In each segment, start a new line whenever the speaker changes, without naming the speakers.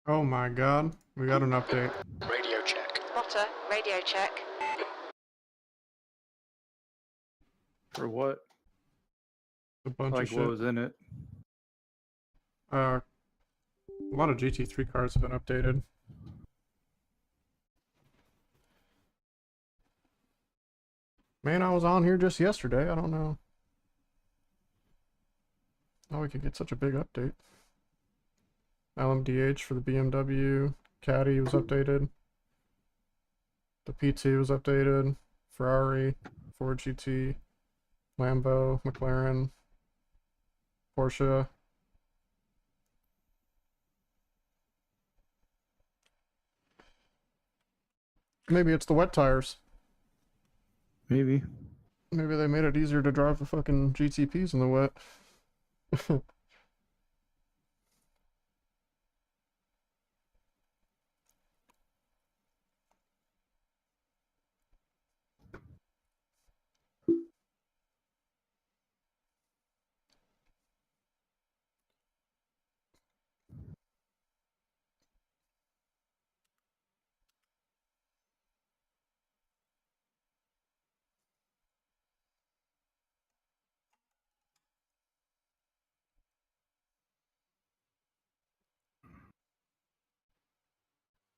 Oh my god, we got an update.
Radio check.
Rotter, radio check.
For what?
A bunch
Like
of shit.
what was in it?
A lot of GT3 cars have been updated. Man, I was on here just yesterday. I don't know how we could get such a big update. LMDH for the BMW. Caddy was updated. The P2 was updated. Ferrari, Ford GT, Lambo, McLaren, Porsche. Maybe it's the wet tires.
Maybe.
Maybe they made it easier to drive the fucking GTPs in the wet.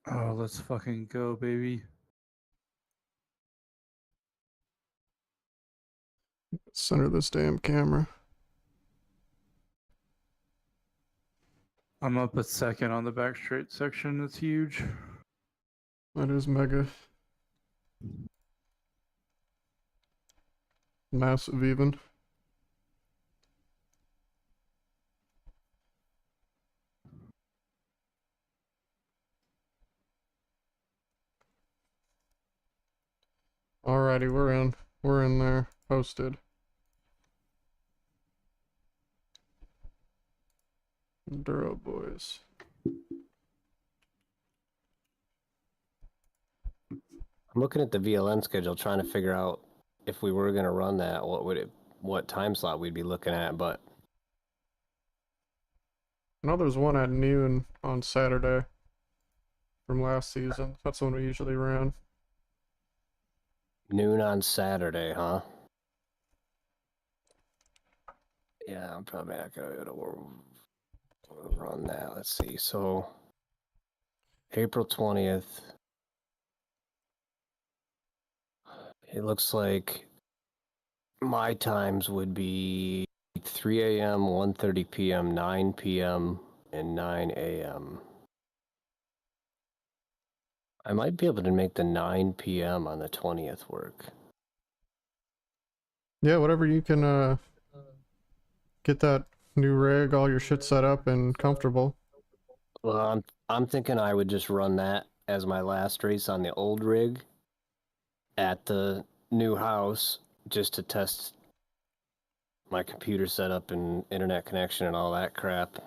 Oh, let's fucking go, baby.
Center this damn camera.
I'm up a second on the back straight section. That's huge.
That is mega. Massive even. Alrighty, we're in. We're in there. Posted. Duro boys.
I'm looking at the VLN schedule, trying to figure out if we were going to run that, what time slot we'd be looking at, but
I know there's one at noon on Saturday from last season. That's the one we usually ran.
noon on Saturday, huh? Yeah, I'm probably not going to be able to run that. Let's see. So, April 20th. It looks like my times would be 3 a.m., 1:30 p.m., 9 p.m., and 9 a.m. I might be able to make the 9 p.m. on the 20th work.
Yeah, whatever you can get that new rig, all your shit set up and comfortable.
Well, I'm thinking I would just run that as my last race on the old rig at the new house, just to test my computer setup and internet connection and all that crap.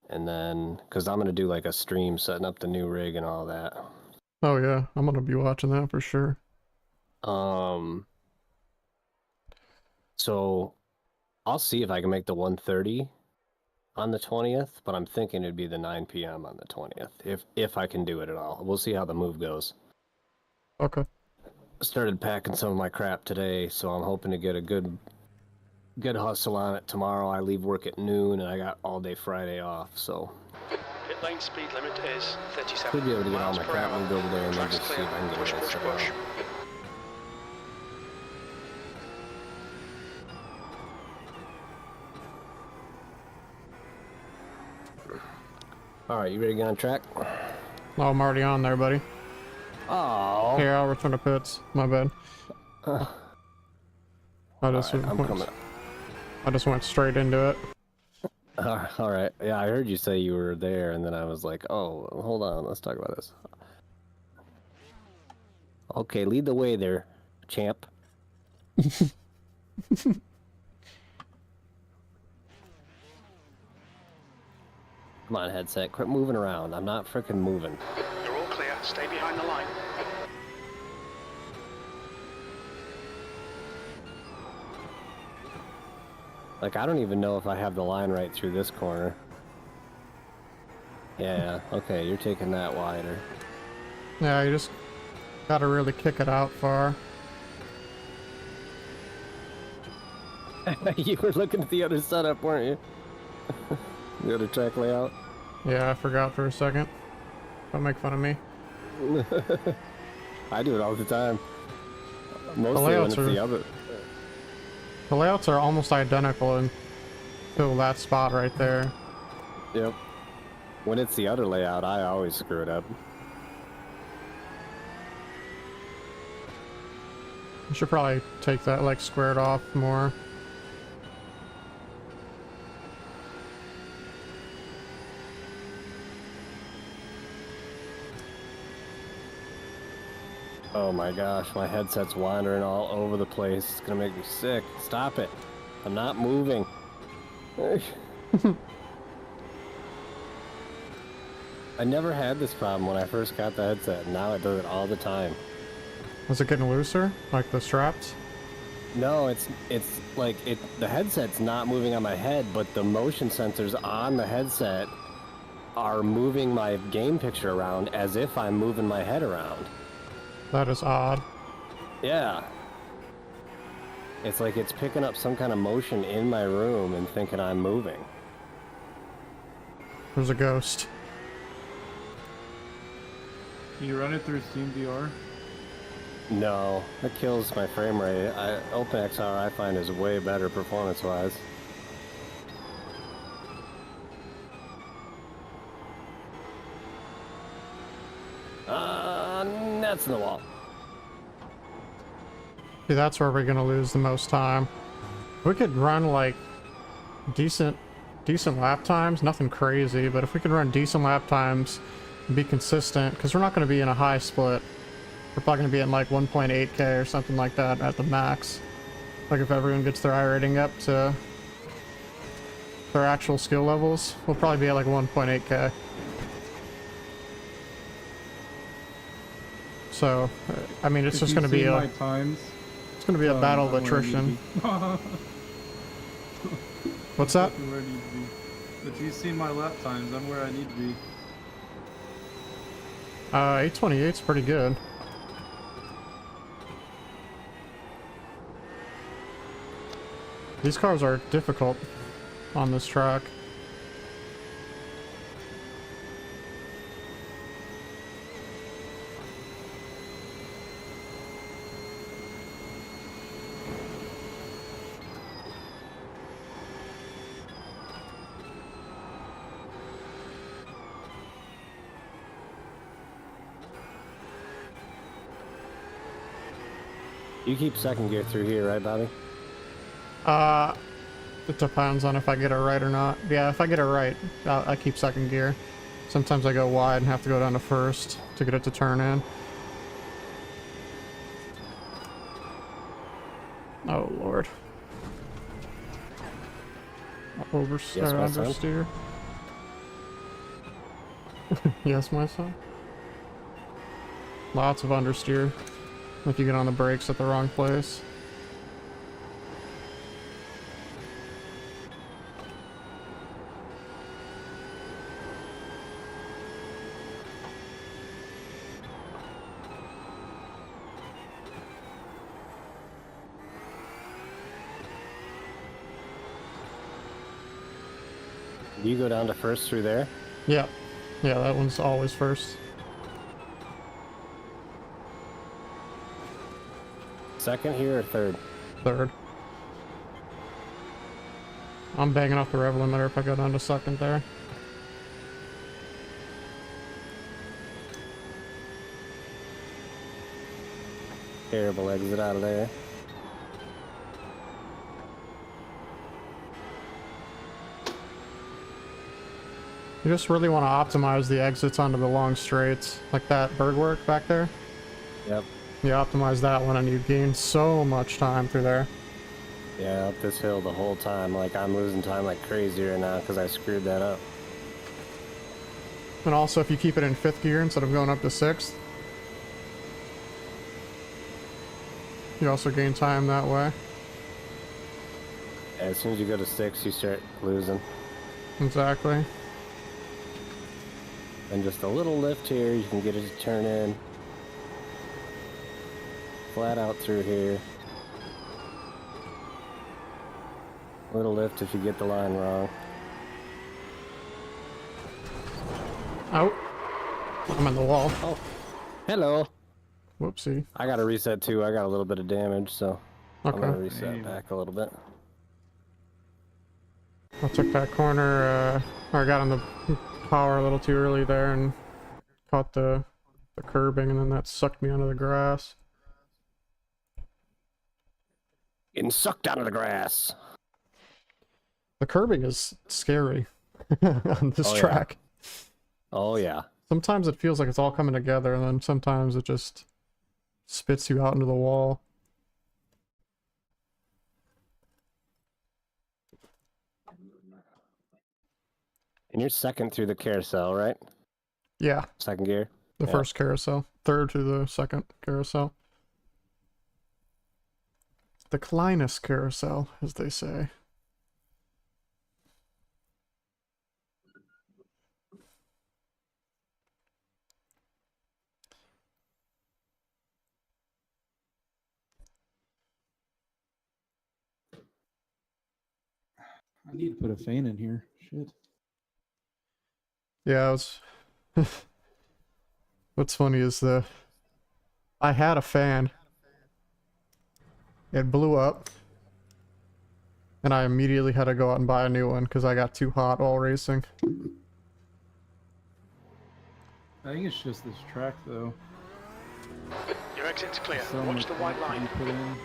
And then, because I'm going to do like a stream setting up the new rig and all that.
Oh yeah, I'm gonna be watching that for sure.
So I'll see if I can make the 1:30 on the 20th, but I'm thinking it'd be the 9 p.m. on the 20th, if I can do it at all. We'll see how the move goes.
Okay.
Started packing some of my crap today, so I'm hoping to get a good hustle on it tomorrow. I leave work at noon, and I got all day Friday off, so
Pit lane speed limit is 37
should be able to get all
miles
my
per
crap
hour.
moved over there and then
Track's
just see
clear.
if I can get
Push,
it
push,
set
push.
up. All right, you ready to get on track?
Oh, I'm already on there, buddy.
Oh.
Here, I'll return to pits. My bad. I just
All right, I'm coming.
I just went straight into it.
All right. Yeah, I heard you say you were there, and then I was like, oh, hold on. Let's talk about this. Okay, lead the way there, champ. Come on, headset. Quit moving around. I'm not freaking moving.
You're all clear. Stay behind the line.
Like, I don't even know if I have the line right through this corner. Yeah, okay, you're taking that wider.
Yeah, you just gotta really kick it out far.
You were looking at the other setup, weren't you? The other track layout?
Yeah, I forgot for a second. Don't make fun of me.
I do it all the time.
The
Mostly when
layouts
it's
are
the other.
almost identical until that spot right there.
Yep. When it's the other layout, I always screw it up.
You should probably take that like squared off more.
Oh my gosh, my headset's wandering all over the place. It's gonna make me sick. Stop it. I'm not moving. I never had this problem when I first got the headset. Now it does it all the time.
Is it getting looser? Like the straps?
No, it's like the headset's not moving on my head, but the motion sensors on the headset are moving my game picture around as if I'm moving my head around.
That is odd.
Yeah. It's like it's picking up some kind of motion in my room and thinking I'm moving.
There's a ghost.
Can you run it through SteamVR?
No, that kills my frame rate. OpenXR I find is way better performance-wise. That's in the wall.
See, that's where we're gonna lose the most time. We could run like decent lap times, nothing crazy, but if we could run decent lap times and be consistent, because we're not going to be in a high split. We're probably going to be in like 1.8k or something like that at the max. Like if everyone gets their iRating up to their actual skill levels, we'll probably be at like 1.8k. So, I mean, it's just going to be
my
a
times.
it's going to be a battle of
I'm where I need to
attrition.
be.
What's that?
Exactly where I need to be. If you've seen my lap times, I'm where I need to be.
828's pretty good. These cars are difficult on this track.
You keep second gear through here, right, Bobby?
It depends on if I get it right or not. Yeah, if I get it right, I keep second gear. Sometimes I go wide and have to go down to first to get it to turn in. Oh, Lord.
Yes, my son?
Understeer. Yes, my son. Lots of understeer if you get on the brakes at the wrong place.
Do you go down to first through there?
Yeah. Yeah, that one's always first.
Second here or third?
Third. I'm banging off the rev limiter if I go down to second there.
Terrible exit out of there.
You just really want to optimize the exits onto the long straights, like that bird work back there.
Yep.
You optimize that one and you gain so much time through there.
Yeah, up this hill the whole time. Like, I'm losing time like crazy right now because I screwed that up.
And also if you keep it in 5th gear instead of going up to 6th, you also gain time that way.
As soon as you go to 6, you start losing.
Exactly.
And just a little lift here, you can get it to turn in. Flat out through here. Little lift if you get the line wrong.
Oh, I'm in the wall.
Oh, hello.
Whoopsie.
I gotta reset too. I got a little bit of damage, so I'm gonna
Okay.
reset
Damn.
back a little bit.
I took that corner, or I got on the power a little too early there and caught the curbing, and then that sucked me onto the grass.
Getting sucked out of the grass.
The curbing is scary on this
Oh, yeah.
track.
Oh yeah.
Sometimes it feels like it's all coming together, and then sometimes it just spits you out into the wall.
And you're second through the carousel, right?
Yeah,
Second gear.
the
Yeah.
first carousel. Third to the second carousel. The Clinus carousel, as they say.
I need to put a fan in here. Shit.
Yeah, it was... What's funny is I had a fan. It blew up. And I immediately had to go out and buy a new one because I got too hot while racing.
I think it's just this track, though.
Your exit's clear.
So
Watch
much
the white
work to be
line.
put in.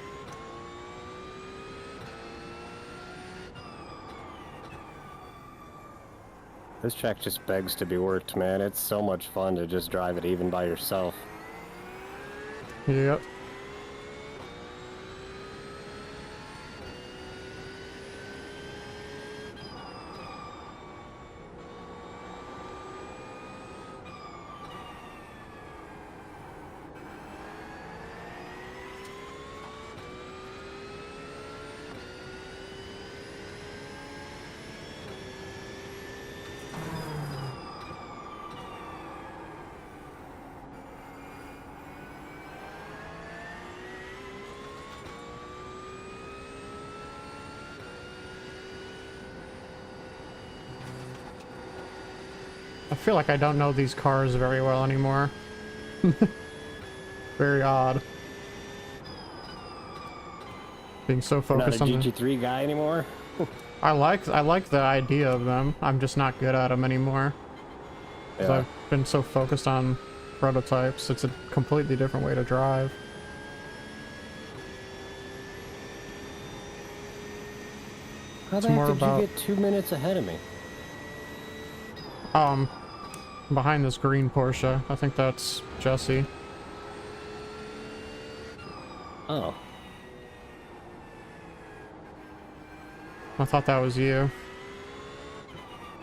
This track just begs to be worked, man. It's so much fun to just drive it even by yourself.
Yep. I feel like I don't know these cars very well anymore. Very odd. Being so
You're
focused
not a
on the...
GT3 guy anymore?
I like the idea of them. I'm just not good at them anymore. 'Cause
Yeah.
I've been so focused on prototypes. It's a completely different way to drive.
How the
It's
heck
more
did
about-
you get 2 minutes ahead of me?
Behind this green Porsche. I think that's Jesse.
Oh.
I thought that was you.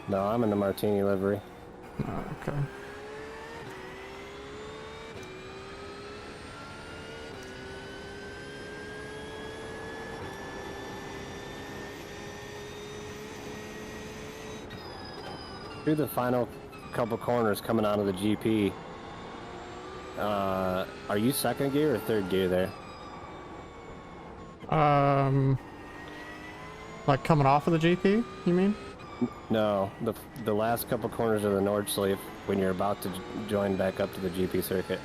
No, I'm in the Martini livery.
Oh, okay.
Through the final couple corners coming out of the GP. Are you second gear or third gear there?
Like coming off of the GP, you mean?
No, the last couple corners of the Nordschleife when you're about to join back up to the GP circuit.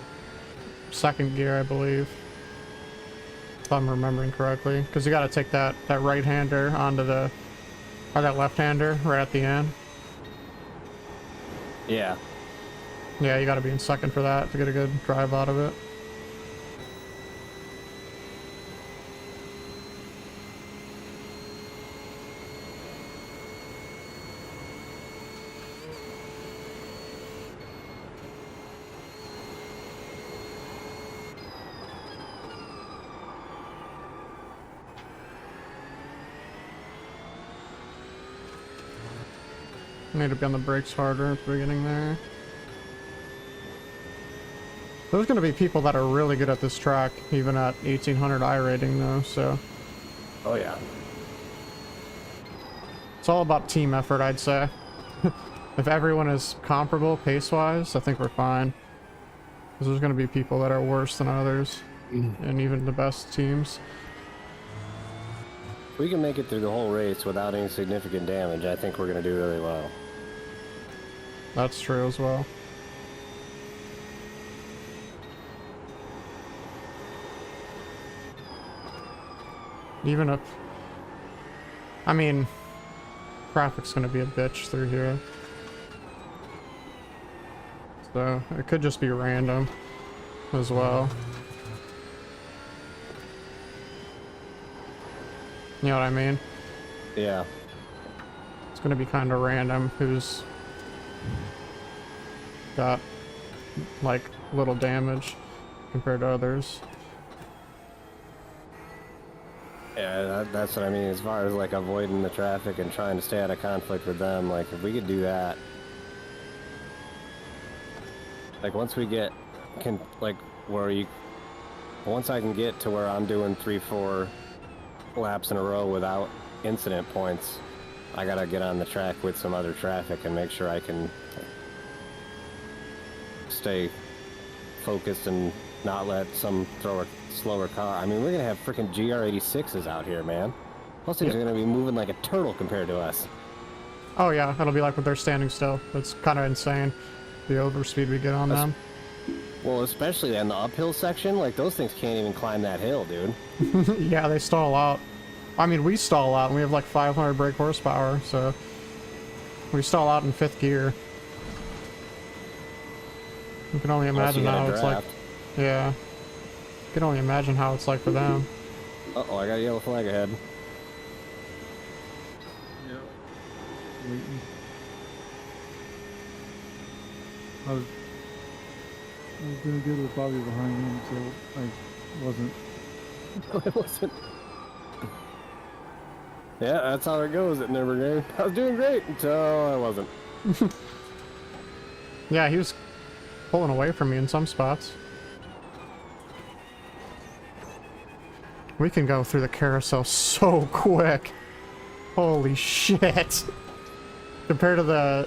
Second gear, I believe. If I'm remembering correctly. Because you gotta take that right-hander onto the... Or that left-hander right at the end.
Yeah.
Yeah, you gotta be in second for that to get a good drive out of it. Need to be on the brakes harder at the beginning there. There's gonna be people that are really good at this track, even at 1800 iRating though, so...
Oh yeah.
It's all about team effort, I'd say. If everyone is comparable pace-wise, I think we're fine. Because there's going to be people that are worse than others, and even the best teams.
If we can make it through the whole race without any significant damage, I think we're going to do really well.
That's true as well. Even if... I mean... traffic's gonna be a bitch through here. So, it could just be random as well. You know what I mean?
Yeah.
It's gonna be kind of random who's got, like, little damage compared to others.
Yeah, that's what I mean. As far as like avoiding the traffic and trying to stay out of conflict with them, like if we could do that, like once we get, once I can get to where I'm doing 3-4 laps in a row without incident points, I gotta get on the track with some other traffic and make sure I can stay focused and not let some throw a slower car. I mean, we're gonna have freaking GR86s out here, man. Those things are gonna be moving like a turtle compared to us.
Oh yeah, it'll be like when they're standing still. It's kind of insane, the overspeed we get on them.
Well, especially in the uphill section, like those things can't even climb that hill, dude.
Yeah, they stall out. I mean, we stall out, and we have like 500 brake horsepower, so we stall out in 5th gear. You can only
Unless you
imagine
get a
how it's like.
draft.
Yeah. You can only imagine how it's like for them.
Uh-oh, I got a yellow flag ahead.
Yep.
Waiting.
I was doing good with Bobby behind me until I wasn't.
No, I wasn't. Yeah, that's how it goes at Nurburgring. I was doing great until I wasn't.
Yeah, he was pulling away from me in some spots. We can go through the carousel so quick. Holy shit. Compared to the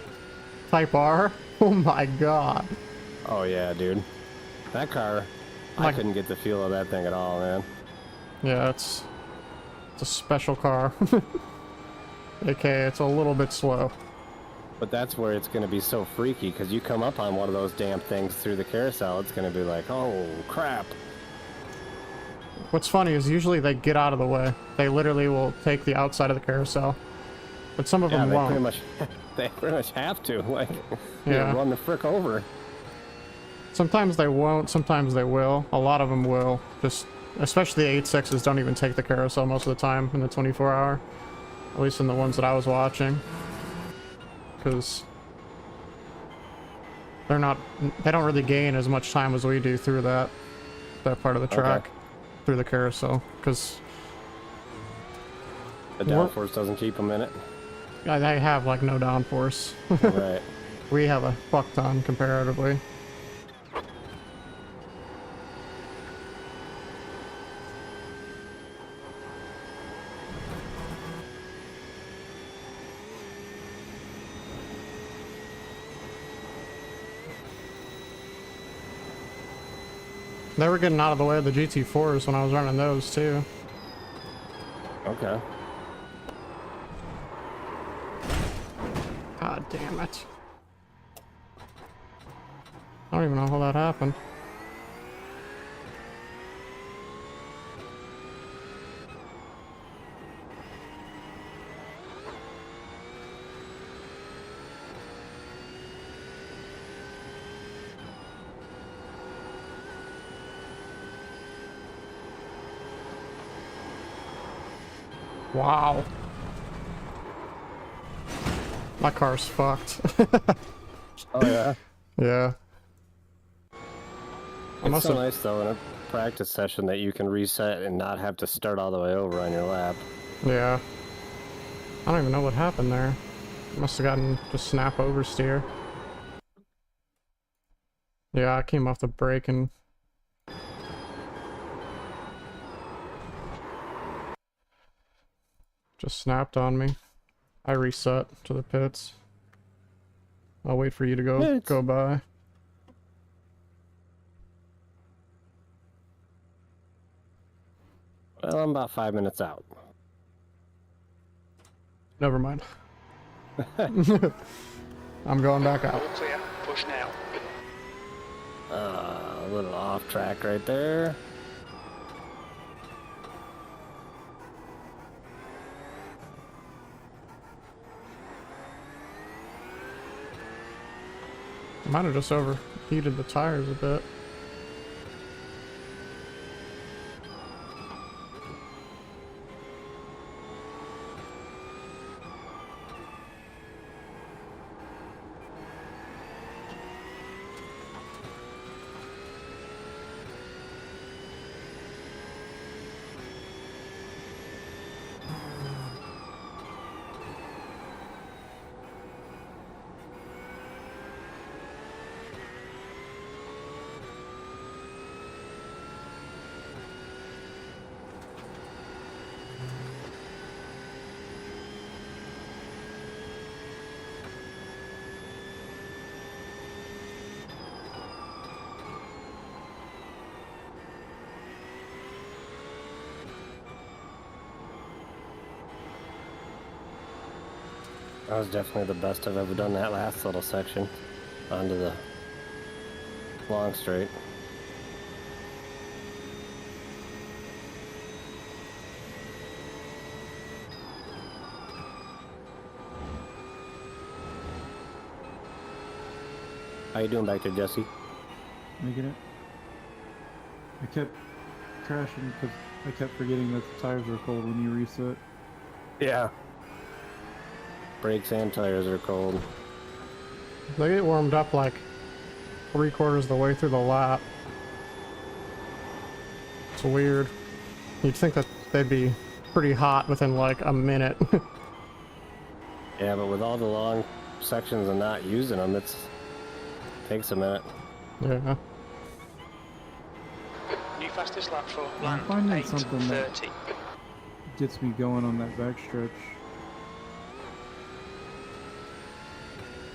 Type R, oh my god.
Oh yeah, dude. That car, I
Like-
couldn't get the feel of that thing at all, man.
Yeah, it's a special car. AKA, it's a little bit slow.
But that's where it's going to be so freaky, because you come up on one of those damn things through the carousel, it's going to be like, oh, crap.
What's funny is usually they get out of the way. They literally will take the outside of the carousel. But some of
Yeah,
them
they
won't.
they pretty much have to. Like,
Yeah.
run the frick over.
Sometimes they won't, sometimes they will. A lot of them will. Just, especially the 8.6s don't even take the carousel most of the time in the 24-hour. At least in the ones that I was watching. Because they don't really gain as much time as we do through that part of the track.
Okay.
Through the carousel. Because
The downforce doesn't keep them in it.
they have like no downforce.
Right.
We have a fuck ton comparatively. They were getting out of the way of the GT4s when I was running those too.
Okay.
God damn it. I don't even know how that happened. Wow. My car's fucked.
Oh, yeah.
Yeah.
It's so nice, though, in a practice session that you can reset and not have to start all the way over on your lap.
Yeah. I don't even know what happened there. Must have gotten just snap oversteer. Yeah, I came off the brake and... just snapped on me. I reset to the pits. I'll wait for you to
Yeah, it's-
go by.
Well, I'm about 5 minutes out.
Never mind. I'm going back out.
All clear. Push now.
A little off track right there.
Might have just overheated the tires a bit.
That was definitely the best I've ever done that last little section. Onto the long straight. How you doing back there, Jesse?
Making it. I kept crashing because I kept forgetting that the tires were cold when you reset.
Yeah. Brakes and tires are cold.
They get warmed up like 3/4 of the way through the lap. It's weird. You'd think that they'd be pretty hot within like a minute.
Yeah, but with all the long sections and not using them, takes a minute.
Yeah.
New fastest lap for
I'm
land.
finding something that
8:30.
gets me going on that backstretch.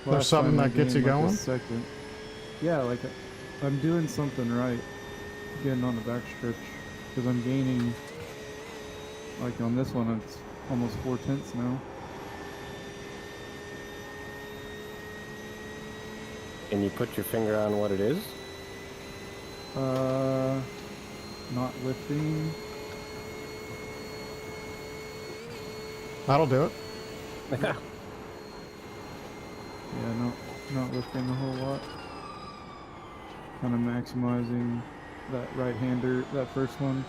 There's something that gets you going?
Second. Yeah, like I'm doing something right getting on the backstretch because I'm gaining. Like on this one, it's almost 4/10 now.
Can you put your finger on what it is?
Not lifting.
That'll do it.
Yeah, not lifting a whole lot. Kind of maximizing that right-hander, that first one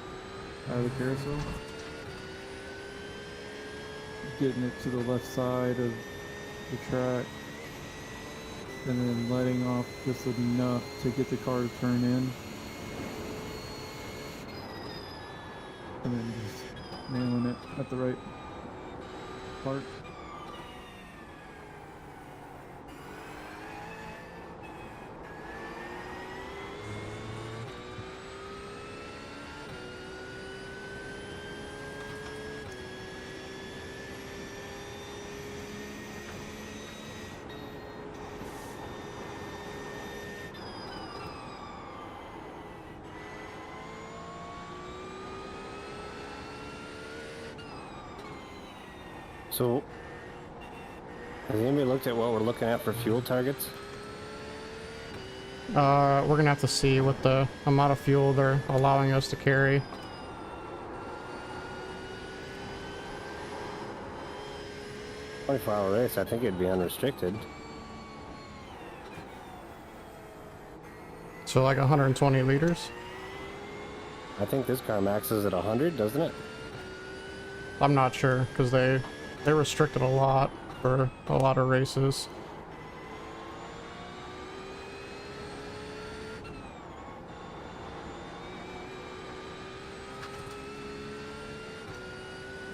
out of the carousel. Getting it to the left side of the track. And then letting off just enough to get the car to turn in. And then just nailing it at the right part.
So, has anybody looked at what we're looking at for fuel targets?
We're gonna have to see what the amount of fuel they're allowing us to carry.
$24-hour race, I think it'd be unrestricted.
So like 120 liters?
I think this car maxes at 100, doesn't it?
I'm not sure, because they restricted a lot for a lot of races.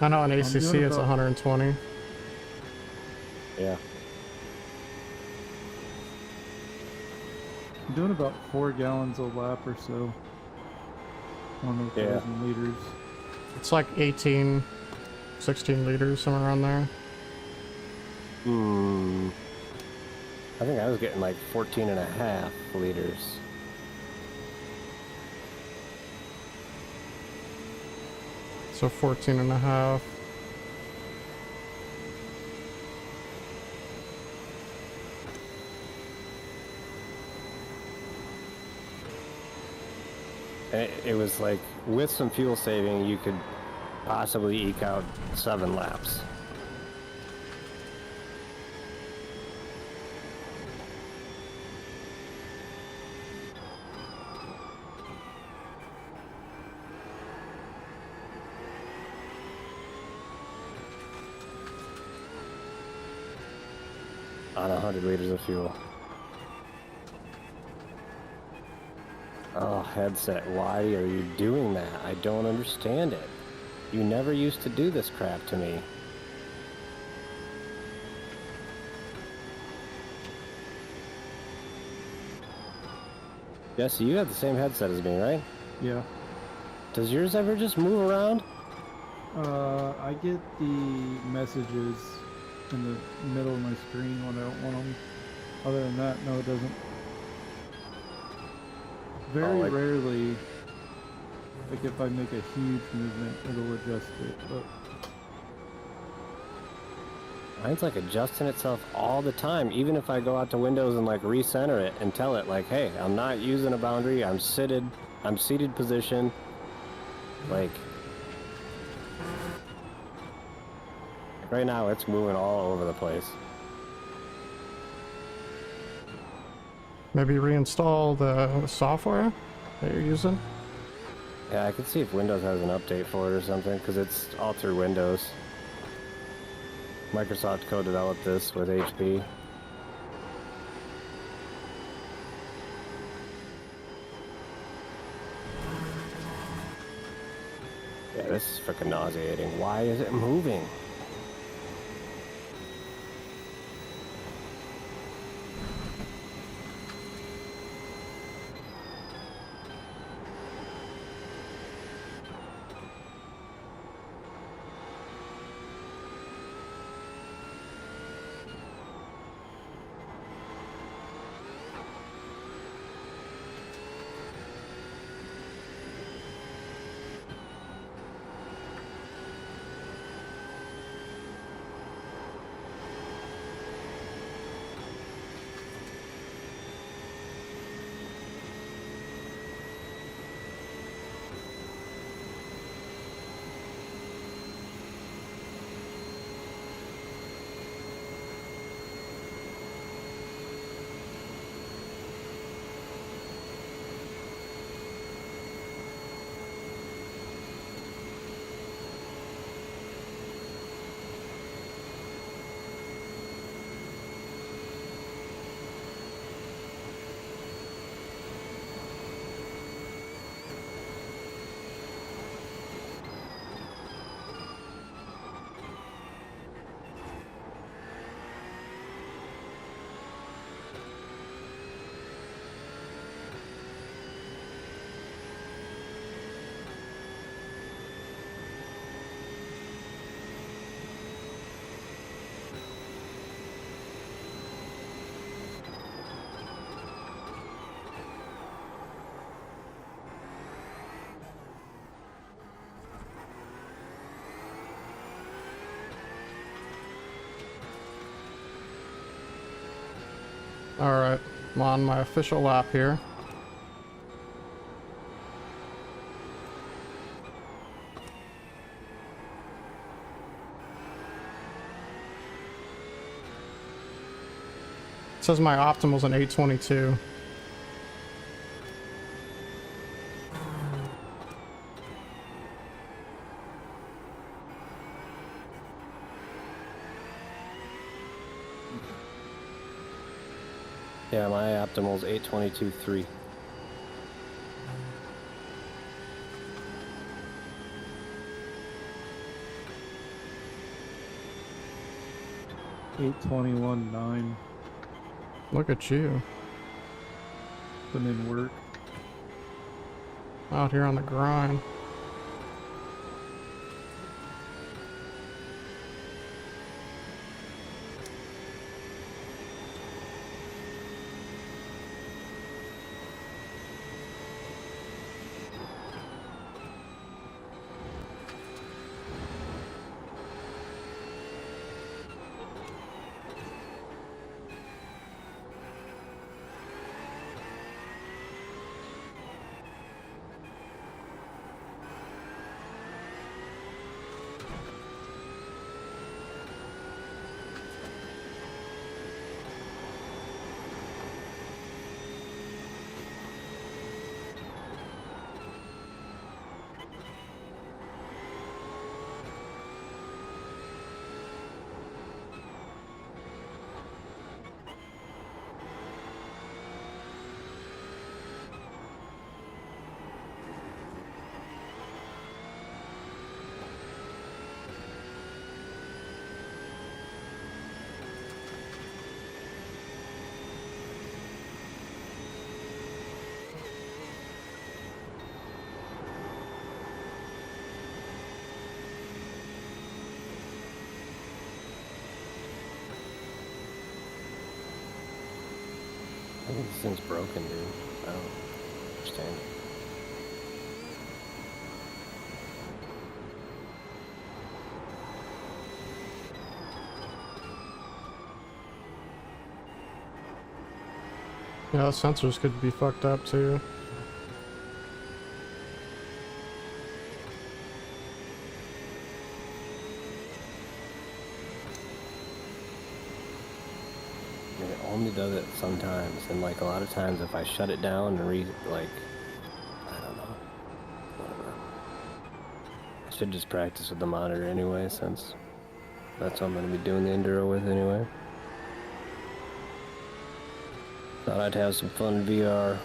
I know in ACC
doing
it's
about-
120.
Yeah.
I'm doing about 4 gallons a lap or so. I don't know if that
Yeah.
is in liters.
It's like 18, 16 liters, somewhere around there.
I think I was getting like 14 and a half liters.
So 14 and a half.
It was like, with some fuel saving, you could possibly eke out 7 laps. On 100 liters of fuel. Oh, headset, why are you doing that? I don't understand it. You never used to do this crap to me. Jesse, you have the same headset as me, right?
Yeah.
Does yours ever just move around?
I get the messages in the middle of my screen when I don't want them. Other than that, no, it doesn't. Very
like-
rarely, like if I make a huge movement, it'll adjust it. But
Mine's like adjusting itself all the time, even if I go out to Windows and like recenter it and tell it like, hey, I'm not using a boundary, I'm seated position. Like right now it's moving all over the place.
Maybe reinstall the software that you're using.
Yeah, I could see if Windows has an update for it or something, because it's all through Windows. Microsoft co-developed this with HP. Yeah, this is freaking nauseating. Why is it moving?
Alright, I'm on my official lap here. It says my optimal's an 822.
Yeah, my optimal's 822.3.
$821.9.
Look at you.
Putting in work.
Out here on the grind.
I think this thing's broken, dude. I don't understand it.
Yeah, the sensors could be fucked up too.
I mean, it only does it sometimes, and like a lot of times if I shut it down and I don't know, whatever. I should just practice with the monitor anyway, since that's what I'm going to be doing the enduro with anyway. Thought I'd have some fun in VR.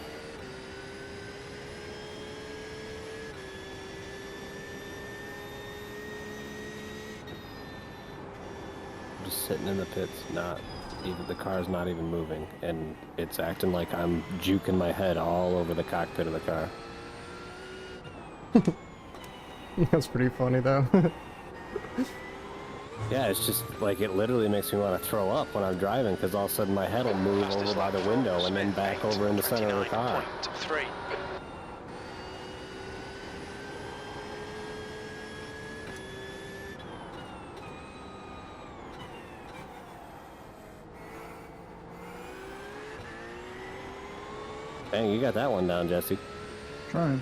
Just sitting in the pits, the car's not even moving, and it's acting like I'm juking my head all over the cockpit of the car.
That's pretty funny though.
Yeah, it's just like it literally makes me want to throw up when I'm driving, because all of a sudden my head will move over by the window and then back over in the center of the car.
29.3.
Dang, you got that one down, Jesse.
Trying.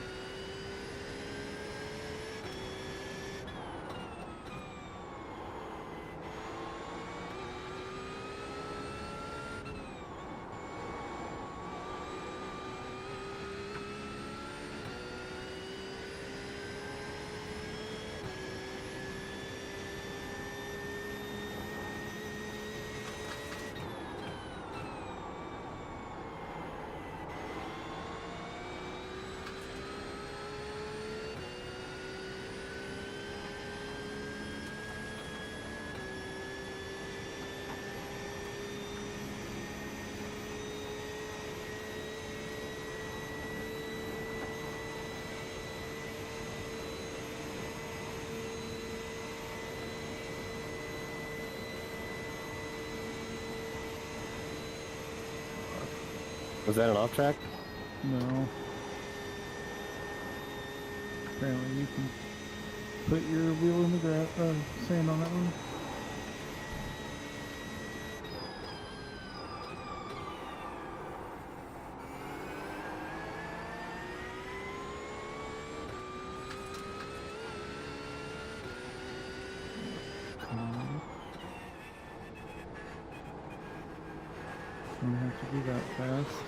Was that an off track?
No. Apparently you can put your wheel in the sand on that one. Don't have to be that fast.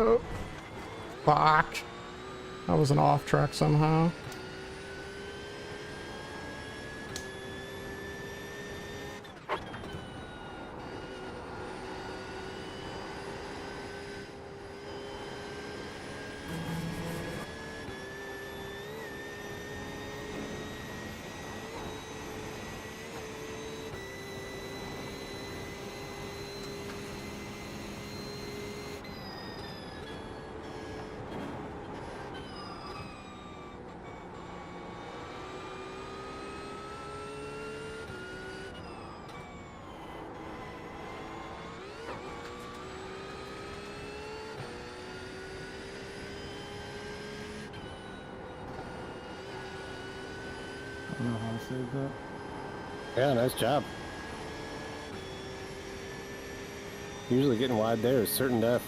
Oh, fuck. That was an off track somehow.
I don't know how to save that.
Yeah, nice job. Usually getting wide there is certain death.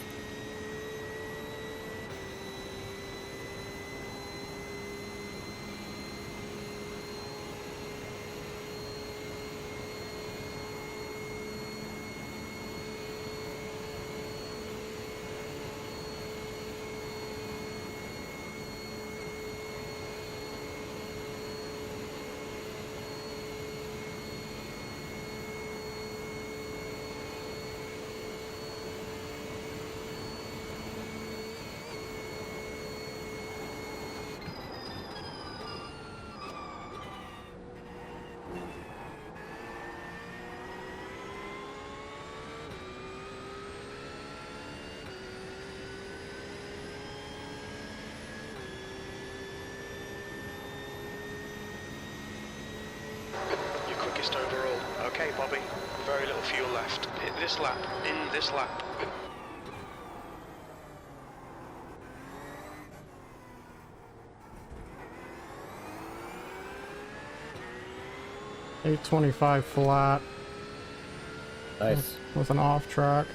quickest overall. Okay, Bobby. Very little fuel left. Hit this lap. In this lap.
.825 flat
Nice.
with an off track.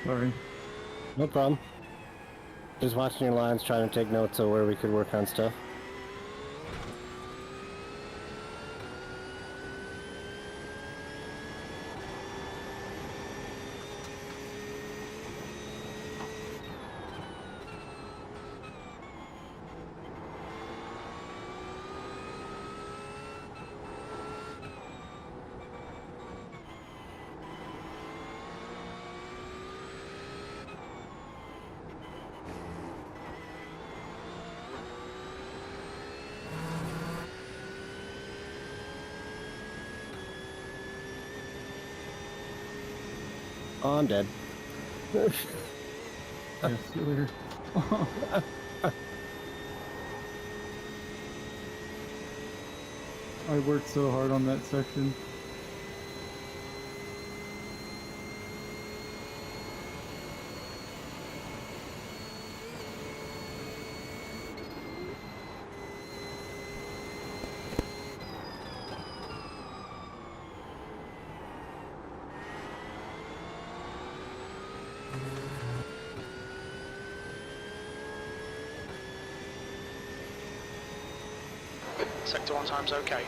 Sorry.
No problem. Just watching your lines, trying to take notes of where we could work on stuff. Oh, I'm dead.
Yeah, see you later. I worked so hard on that section.
Sector 1 time's okay.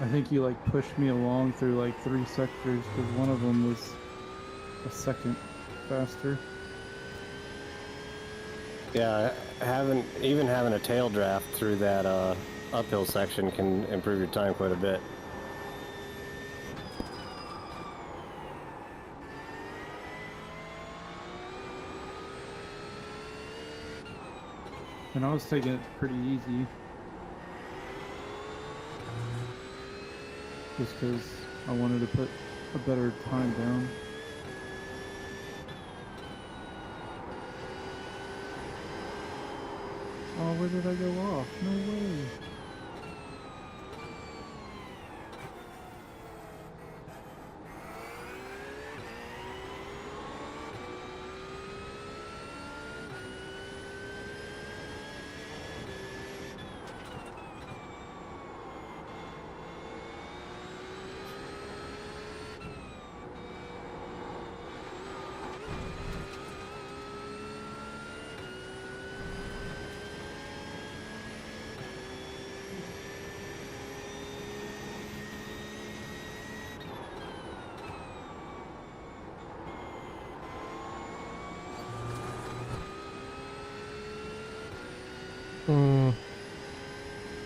I think you like pushed me along through like 3 sectors because one of them was a second faster.
Yeah, even having a tail draft through that uphill section can improve your time quite a bit.
And I was taking it pretty easy. Just because I wanted to put a better time down. Oh, where did I go off? No way.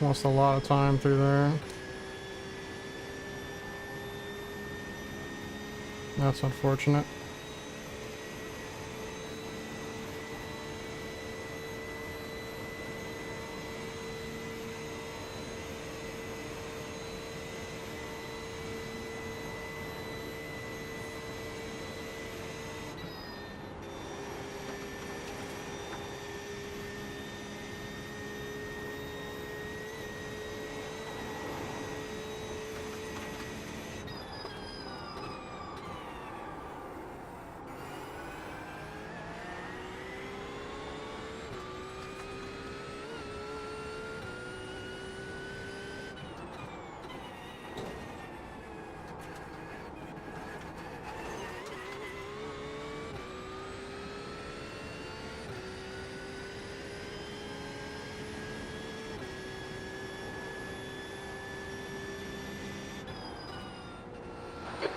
Lost a lot of time through there. That's unfortunate.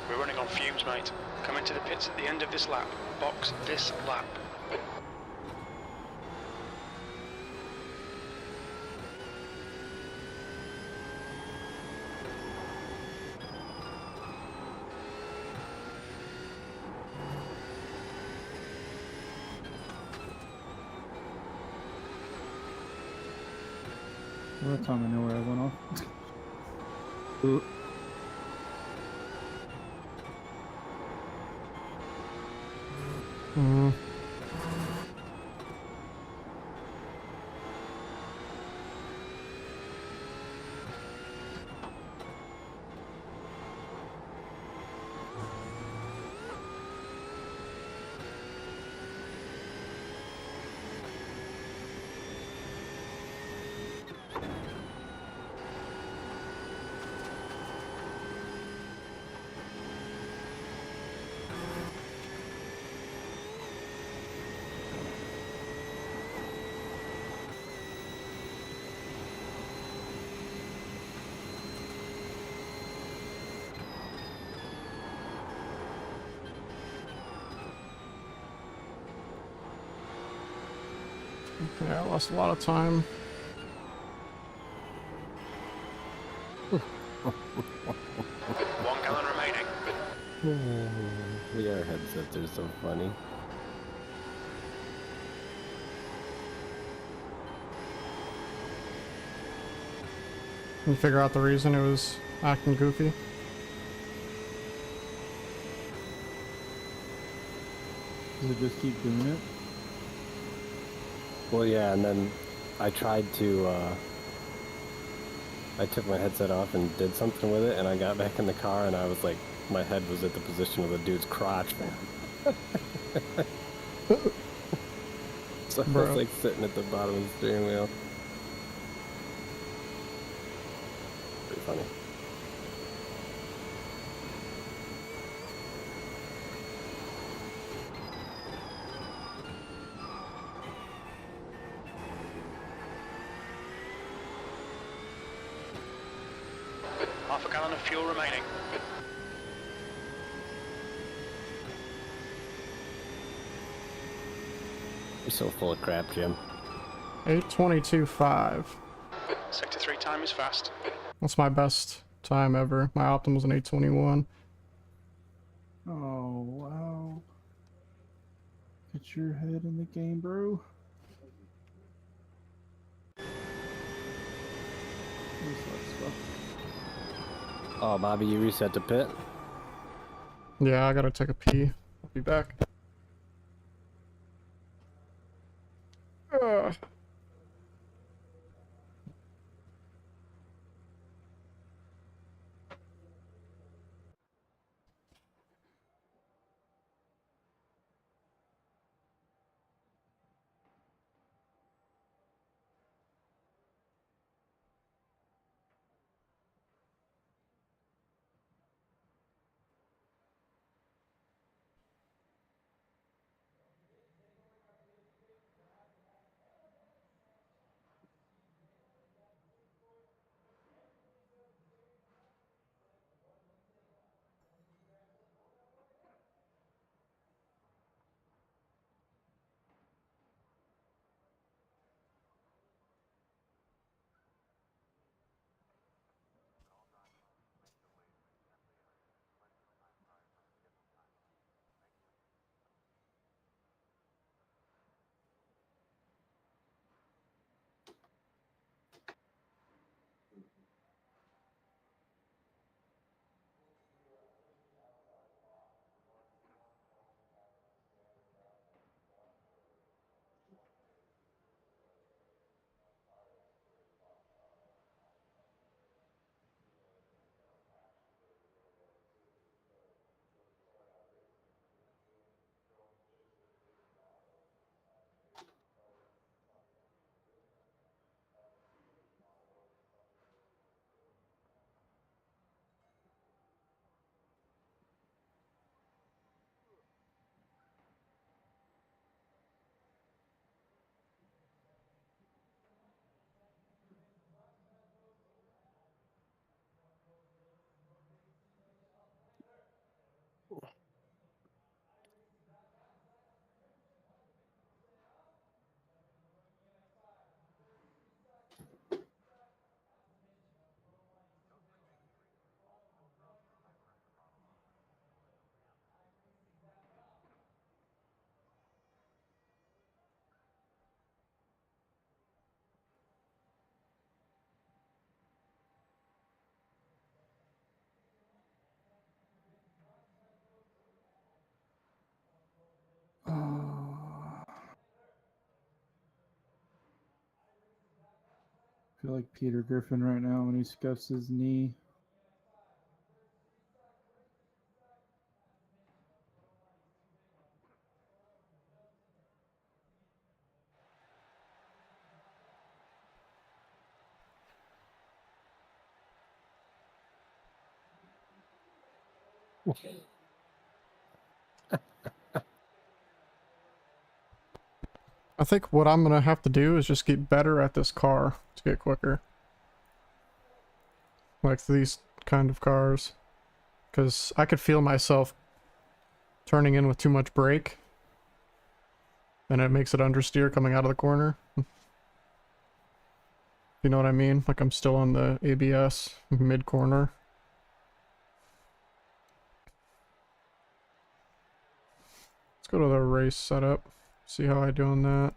We're running on fumes, mate. Come into the pits at the end of this lap. Box this lap.
What time I know where I went off?
Mm. Yeah, I lost a lot of time.
One gallon remaining.
VR headsets are so funny.
Can you figure out the reason it was acting goofy?
Does it just keep doing it?
Well, yeah, and then I tried to, I took my headset off and did something with it, and I got back in the car, and I was like, my head was at the position of the dude's crotch, man. So I
Bro.
was like sitting at the bottom of the steering wheel. Pretty funny.
Half a gallon of fuel remaining.
You're so full of crap, Jim.
8:22.5.
Sector 3 time is fast.
That's my best time ever. My optimal was an 8:21.
Oh, wow. Get your head in the game, bro. This sucks,
Oh, Bobby, you reset the pit?
Yeah, I gotta take a pee. I'll be back. Ugh.
feel like Peter Griffin right now when he scuffs his knee.
I think what I'm gonna have to do is just get better at this car to get quicker. Like these kind of cars. Because I could feel myself turning in with too much brake. And it makes it understeer coming out of the corner. You know what I mean? Like I'm still on the ABS mid-corner. Let's go to the race setup. See how I do on that.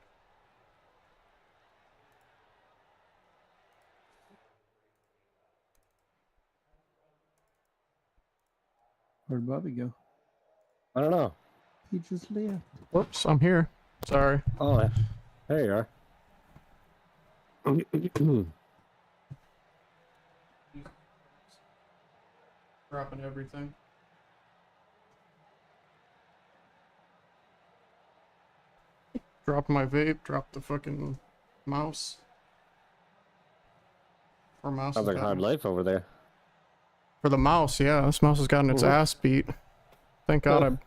Where'd Bobby go?
I don't know.
He just left.
Whoops, I'm here. Sorry.
Oh, there you are.
Dropping everything. Drop my vape, drop the fucking mouse. Or mouse.
Sounds like a hard life over there.
For the mouse, yeah. This mouse has gotten its ass beat. Thank God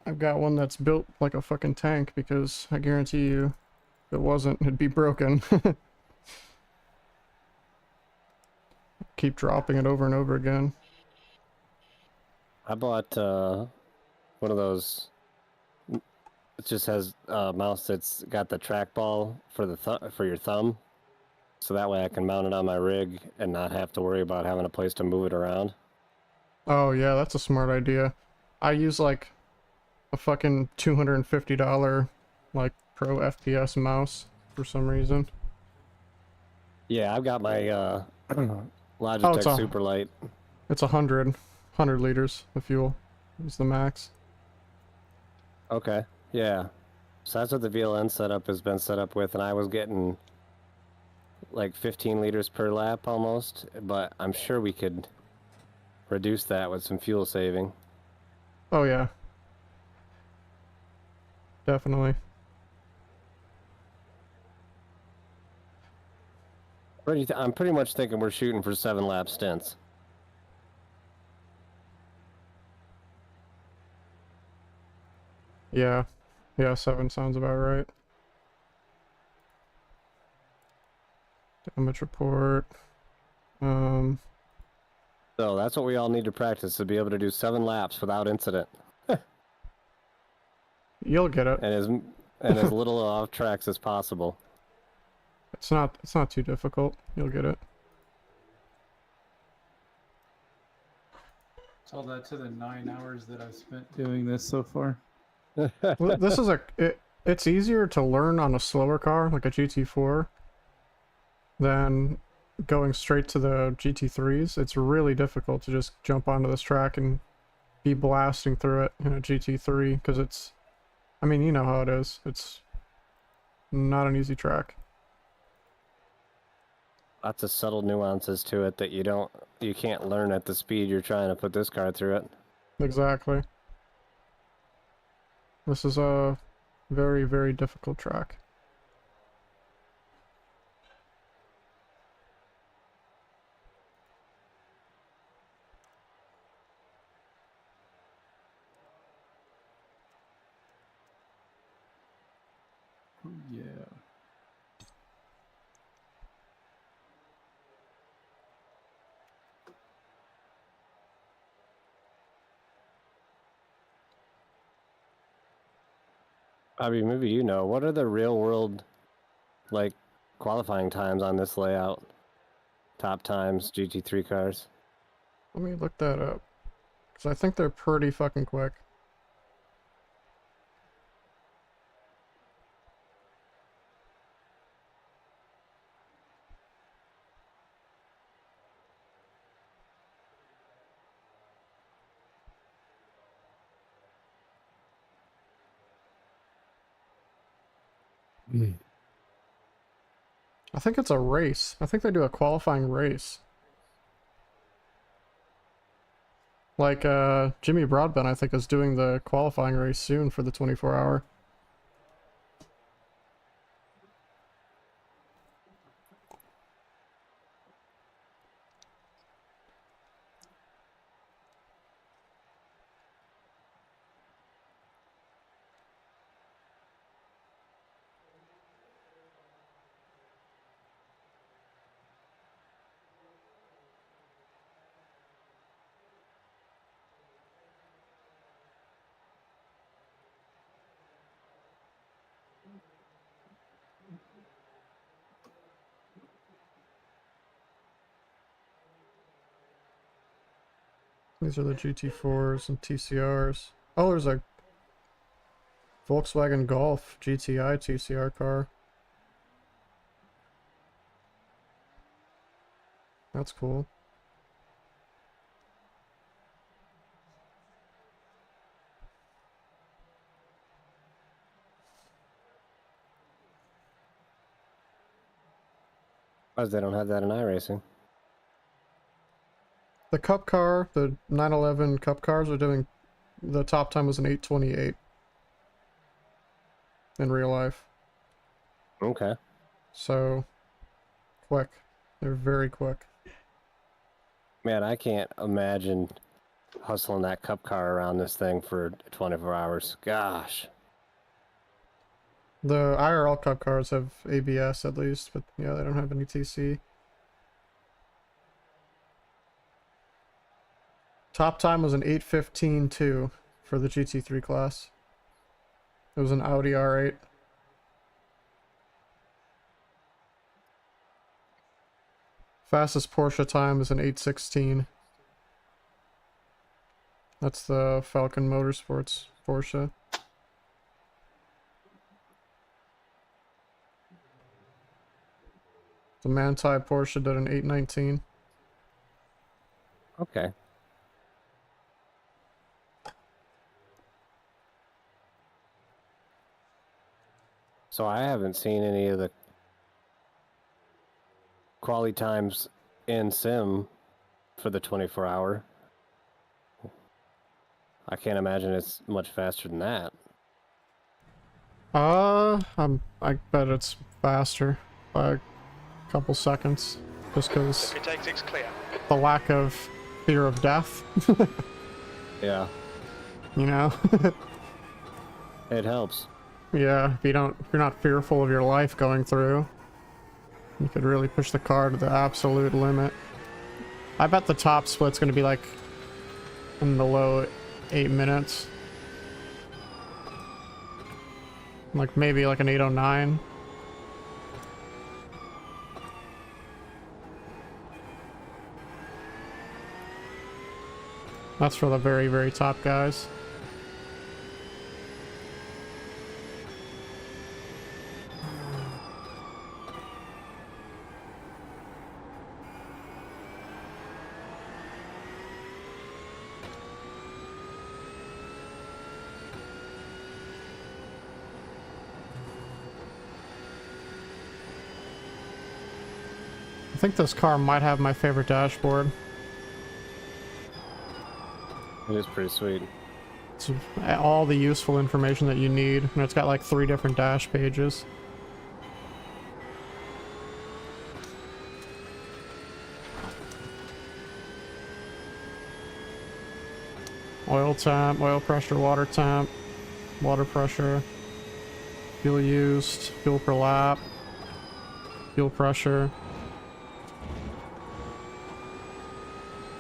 I've got one that's built like a fucking tank, because I guarantee you if it wasn't, it'd be broken. Keep dropping it over and over again.
I bought one of those. It just has a mouse that's got the trackball for the for your thumb, so that way I can mount it on my rig and not have to worry about having a place to move it around.
Oh yeah, that's a smart idea. I use like a fucking $250 like pro FPS mouse for some reason.
Yeah, I've got my
Oh,
Logitech
it's a-
Superlight.
It's 100 liters of fuel is the max.
Okay, yeah. So that's what the VLN setup has been set up with, and I was getting like 15 liters per lap almost, but I'm sure we could reduce that with some fuel saving.
Oh yeah. Definitely.
I'm pretty much thinking we're shooting for 7-lap stints.
Yeah. Yeah, 7 sounds about right. Damage report.
So that's what we all need to practice, to be able to do 7 laps without incident.
You'll get it.
And as little off tracks as possible.
It's not too difficult. You'll get it.
Tell that to the 9 hours that I've spent doing this so far.
Well, this is it's easier to learn on a slower car like a GT4 than going straight to the GT3s. It's really difficult to just jump onto this track and be blasting through it in a GT3, because it's, I mean, you know how it is. It's not an easy track.
Lots of subtle nuances to it that you can't learn at the speed you're trying to put this car through it.
Exactly. This is a very, very difficult track.
Oh, yeah.
I mean, maybe you know, what are the real world, like, qualifying times on this layout? Top times, GT3 cars?
Let me look that up, because I think they're pretty fucking quick. I think it's a race. I think they do a qualifying race. Like, Jimmy Broadbent, I think, is doing the qualifying race soon for the 24-hour. These are the GT4s and TCRs. Oh, there's a Volkswagen Golf GTI TCR car. That's cool.
Because they don't have that in iRacing.
The Cup car, the 911 Cup cars are doing, the top time was an 8:28 in real life.
Okay.
So, quick. They're very quick.
Man, I can't imagine hustling that cup car around this thing for 24 hours. Gosh.
The IRL Cup cars have ABS at least, but yeah, they don't have any TC. Top time was an 8:15.2 for the GT3 class. It was an Audi R8. Fastest Porsche time is an 8:16. That's the Falcon Motorsports Porsche. The Manti Porsche did an 8:19.
Okay. So I haven't seen any of the quality times in sim for the 24-hour. I can't imagine it's much faster than that.
I bet it's faster by a couple seconds, just because
It takes it's clear.
the lack of fear of death.
Yeah,
You know.
it helps.
Yeah, if you're not fearful of your life going through, you could really push the car to the absolute limit. I bet the top split's gonna be like in the low 8 minutes. Like maybe like an 8:09. That's for the very, very top guys. I think this car might have my favorite dashboard.
It is pretty sweet.
It's all the useful information that you need, and it's got like 3 different dash pages. Oil temp, oil pressure, water temp, water pressure, fuel used, fuel per lap, fuel pressure,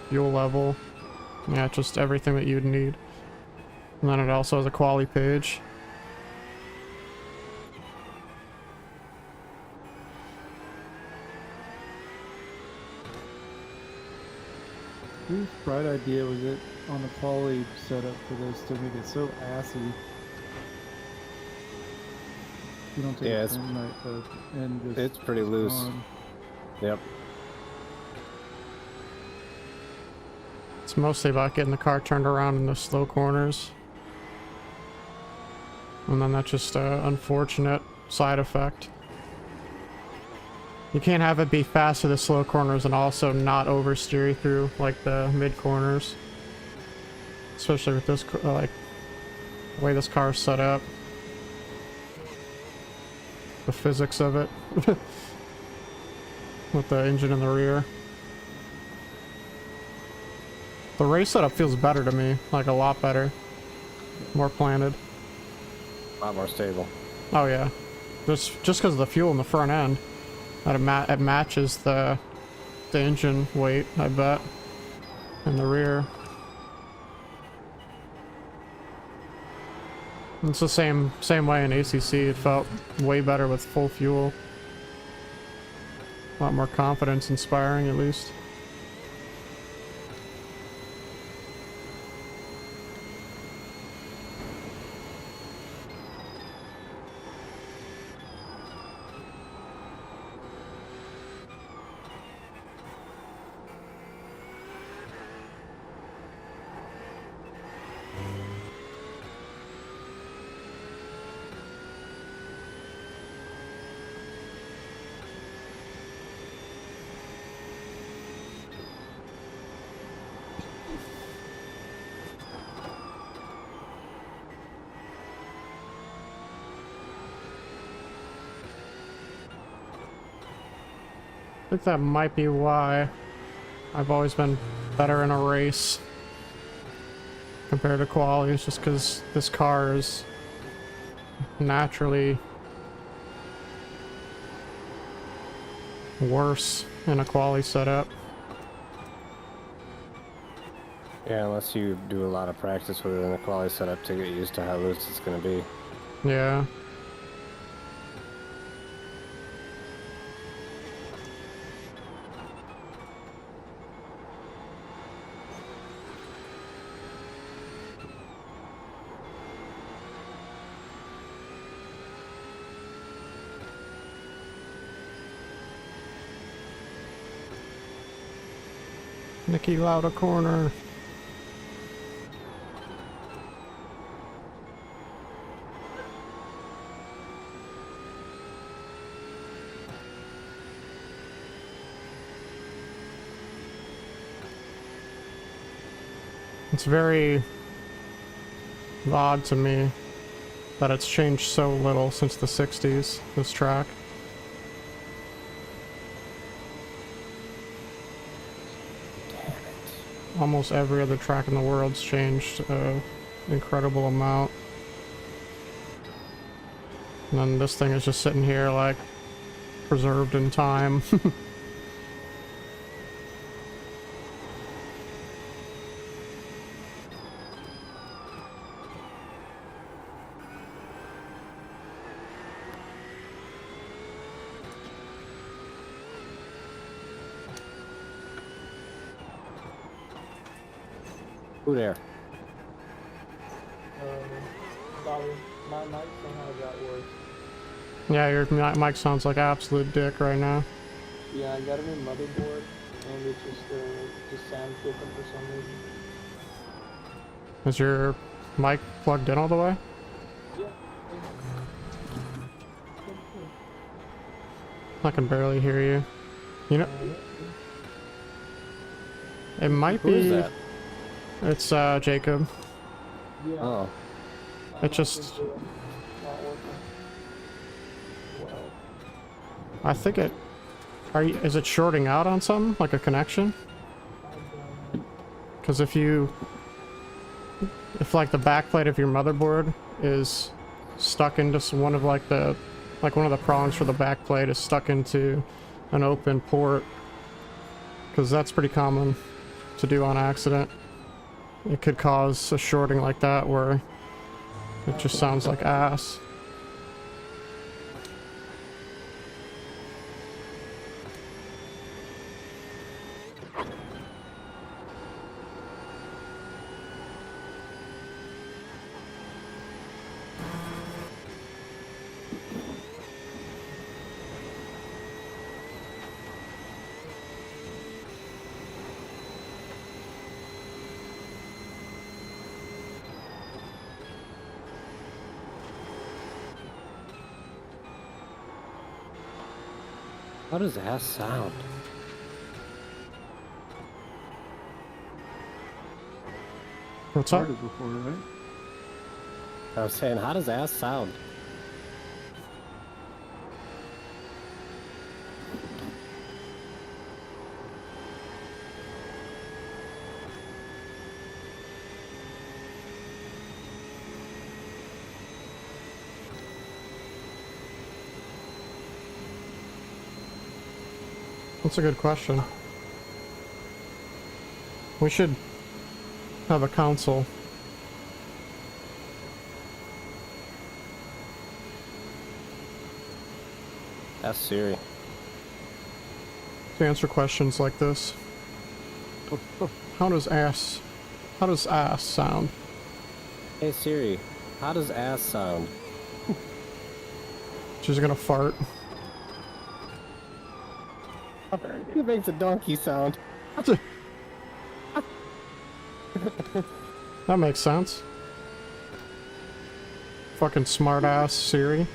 fuel level. Yeah, just everything that you'd need. And then it also has a quali page.
Whose bright idea was it on the poly setup for this to make it so assy? You don't take
Yeah,
a
it's-
thin knife and just
It's pretty loose.
on.
Yep.
It's mostly about getting the car turned around in the slow corners. And then that's just an unfortunate side effect. You can't have it be fast to the slow corners and also not oversteer through like the mid corners. Especially with this, like, the way this car is set up. The physics of it. With the engine in the rear. The race setup feels better to me, like a lot better. More planted.
A lot more stable.
Oh yeah. Just because of the fuel in the front end. That it matches the engine weight, I bet. In the rear. It's the same way in ACC. It felt way better with full fuel. A lot more confidence inspiring, at least. I think that might be why I've always been better in a race compared to qualies, just because this car is naturally worse in a quali setup.
Yeah, unless you do a lot of practice with it in a quality setup to get used to how loose it's going to be.
Yeah. Nicky Lauda corner. It's very odd to me that it's changed so little since the 60s, this track. Almost every other track in the world's changed an incredible amount. And then this thing is just sitting here like preserved in time.
Who there?
Bobby, my mic somehow got worse.
Yeah, your mic sounds like absolute dick right now.
Yeah, I got a new motherboard, and it just sounds different for some reason.
Is your mic plugged in all the way?
Yeah.
I can barely hear you. You know, it might
Who is
be.
that?
It's Jacob.
Yeah.
Oh.
It just.
Not working. Well,
I think it. Is it shorting out on something like a connection?
I don't know.
Because if like the backplate of your motherboard is stuck into one of like one of the prongs for the backplate is stuck into an open port, because that's pretty common to do on accident. It could cause a shorting like that where it just sounds like ass.
How does ass sound?
What's up?
Heard it before, right?
I was saying, how does ass sound?
That's a good question. We should have a council.
Ask Siri.
To answer questions like this. How does ass sound?
Hey Siri, how does ass sound?
She's gonna fart.
It makes a donkey sound.
That makes sense. Fucking smart ass Siri.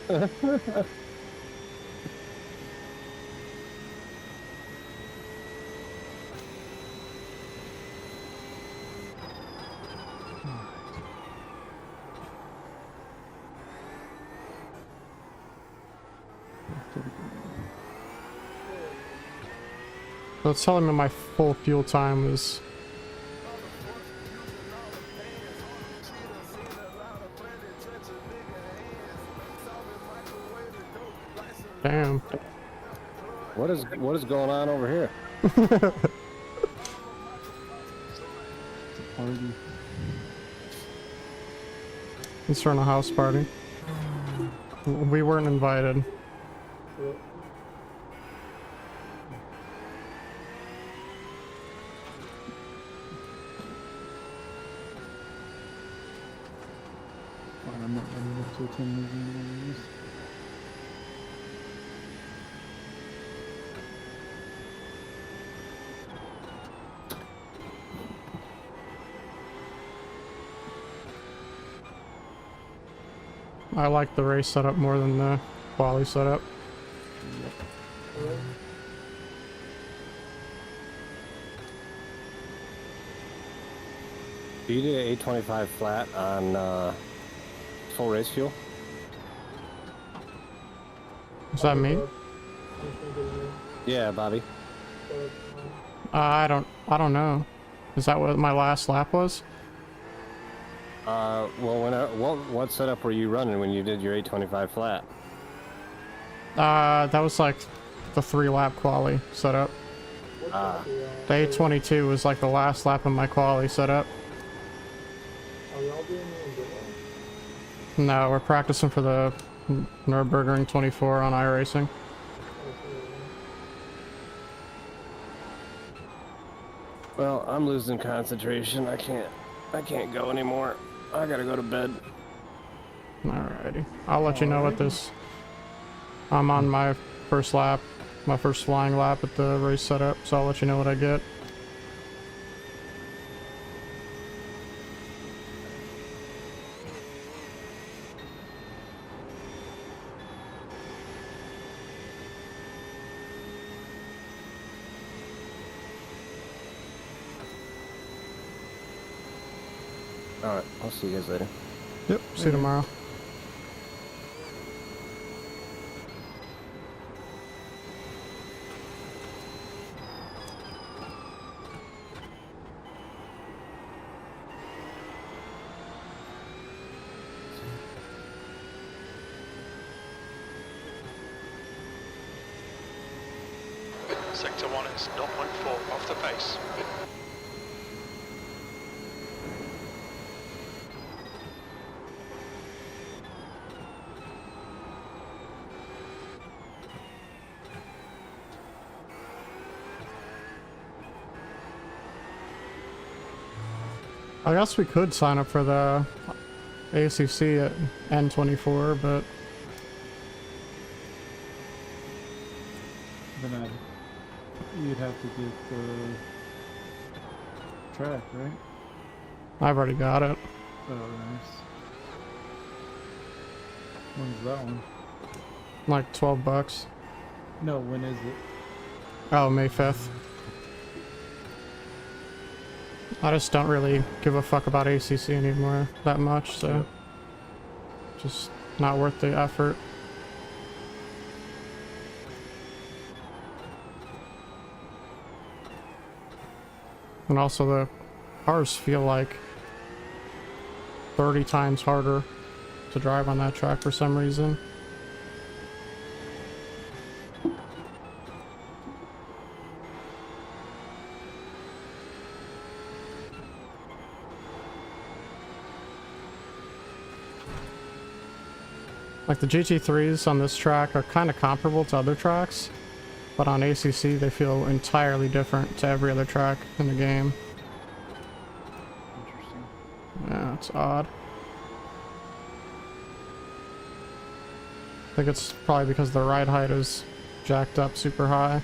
So it's telling me my full fuel time is... Damn.
What is going on over here?
Party.
Let's run a house party. We weren't invited.
Yep.
Fine, I'm not running up to attend moving on this.
I like the race setup more than the quali setup.
Alright.
You did an 825 flat on full race fuel?
Is that me?
Yeah, Bobby.
I don't know. Is that what my last lap was?
Well, what setup were you running when you did your 825 flat?
That was like the 3-lap quali setup. The 822 was like the last lap of my quali setup.
Are y'all doing it?
No, we're practicing for the Nurburgring 24 on iRacing.
Well, I'm losing concentration. I can't go anymore. I gotta go to bed.
Alrighty. I'll let you know what this... I'm on my first lap, my first flying lap at the race setup, so I'll let you know what I get.
Alright, I'll see you guys later.
Yep, see you tomorrow.
Sector 1 is 0.4 off the pace.
I guess we could sign up for the ACC at N24, but
Then you'd have to get the track, right?
I've already got it.
Oh, nice. When's that one?
Like $12.
No, when is it?
Oh, May 5th. I just don't really give a fuck about ACC anymore that much, so
Yep.
just not worth the effort. And also the cars feel like 30 times harder to drive on that track for some reason. Like the GT3s on this track are kind of comparable to other tracks, but on ACC they feel entirely different to every other track in the game.
Interesting.
Yeah, it's odd. I think it's probably because the ride height is jacked up super high.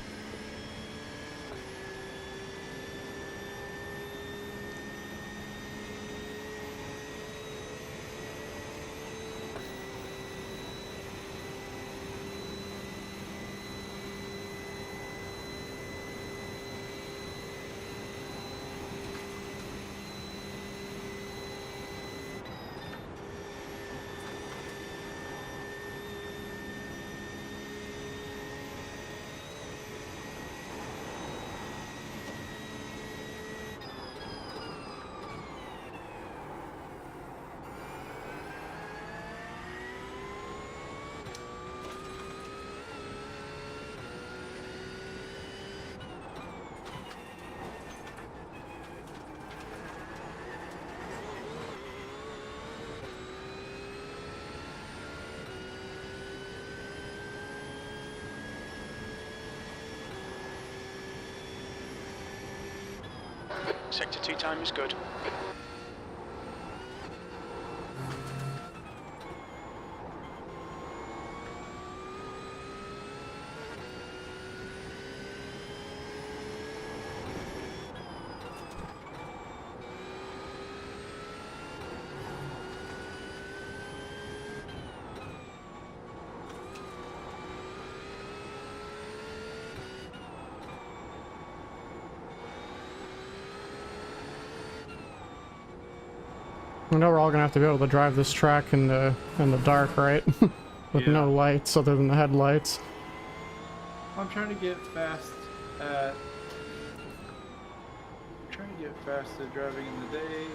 Sector 2 time is good.
I know we're all gonna have to be able to drive this track in the dark, right? With
Yeah.
no lights other than the headlights.
I'm trying to get fast at driving in the day,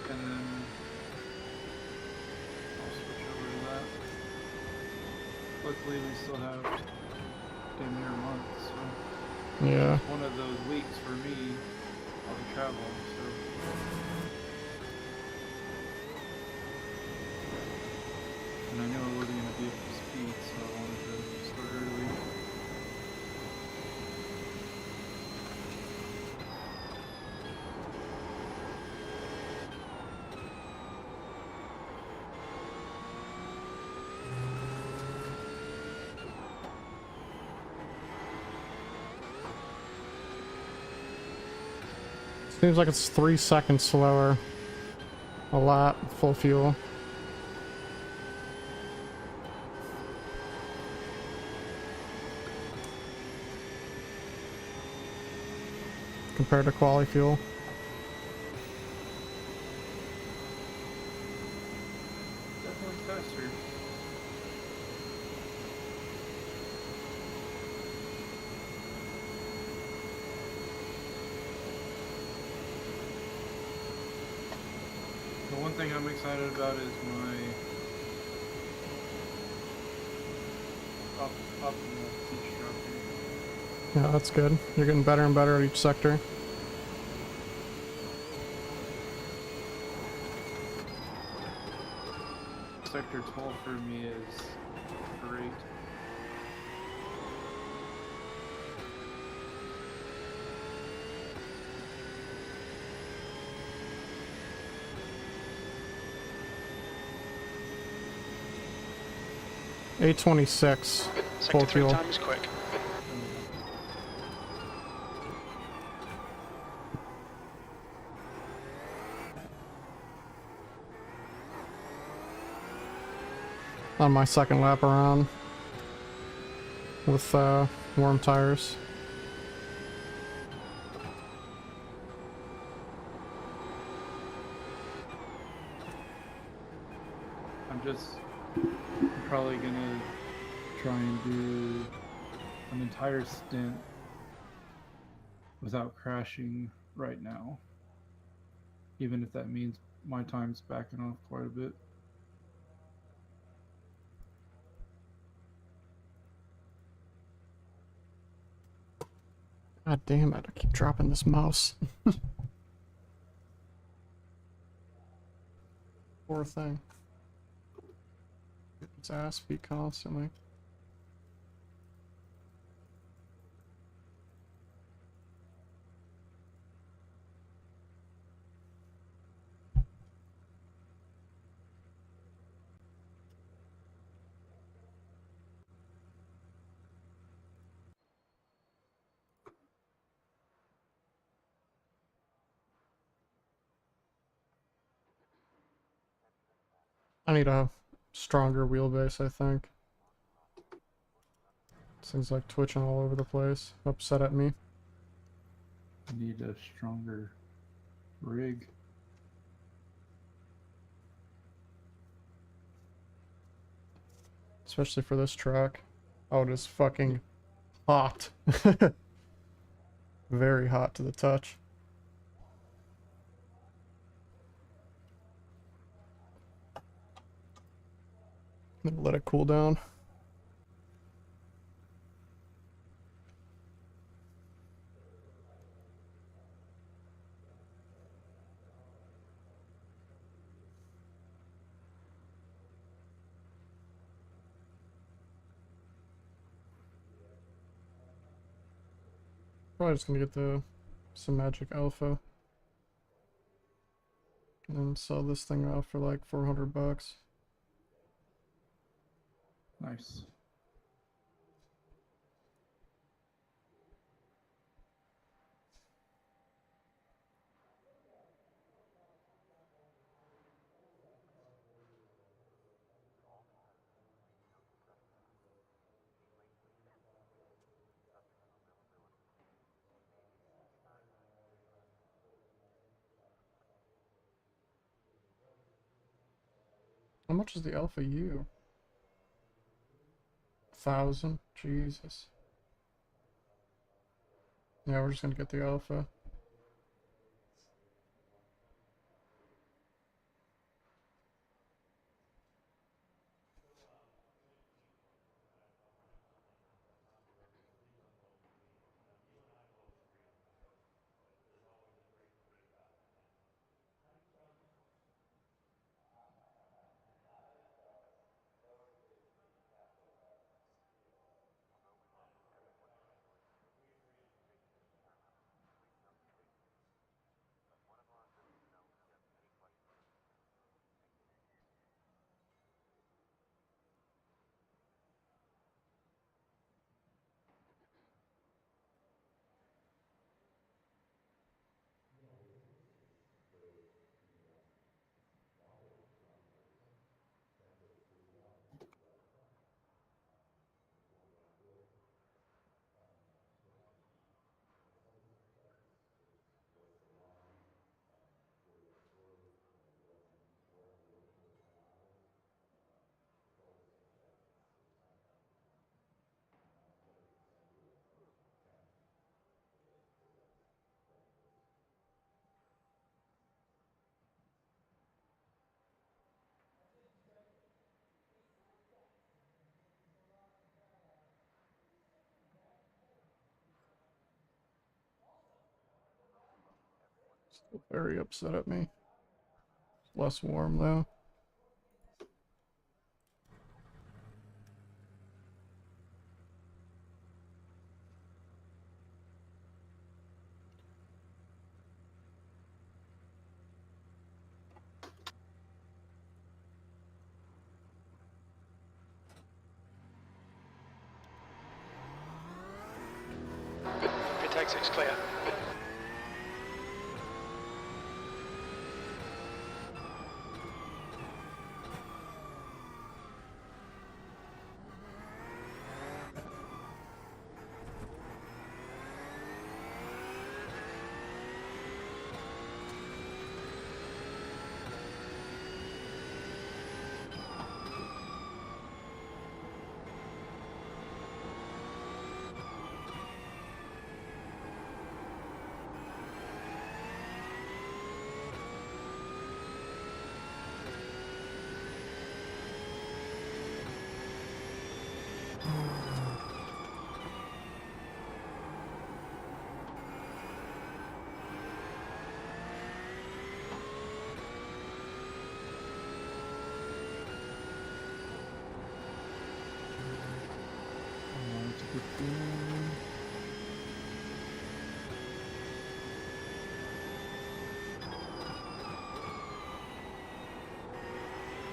and then I'll switch over to that. Luckily, we still have damn near a month, so
Yeah.
it's one of those weeks for me. I'll be traveling, so. And I know I wasn't going to be up to speed, so I wanted to start early.
Seems like it's 3 seconds slower. A lot, full fuel. Compared to quali fuel.
Definitely faster. The one thing I'm excited about is my optimal teach structure.
Yeah, that's good. You're getting better and better at each sector.
Sector 12 for me is great.
$826
Sector
full
3
fuel.
time is quick.
On my second lap around. with warm tires.
I'm probably gonna try and do an entire stint without crashing right now, even if that means my time's backing off quite a bit.
God damn it, I keep dropping this mouse. Poor thing. Its ass beat constantly. I need a stronger wheelbase, I think. This thing's like twitching all over the place. Upset at me.
I need a stronger rig.
Especially for this track. Oh, it is fucking hot. Very hot to the touch. I'm gonna let it cool down. Probably just gonna get some magic alpha. And then sell this thing off for like 400 bucks.
Nice.
How much is the alpha U? 1,000? Jesus. Yeah, we're just gonna get the alpha. Still very upset at me. Less warm though.
Pit exit's clear.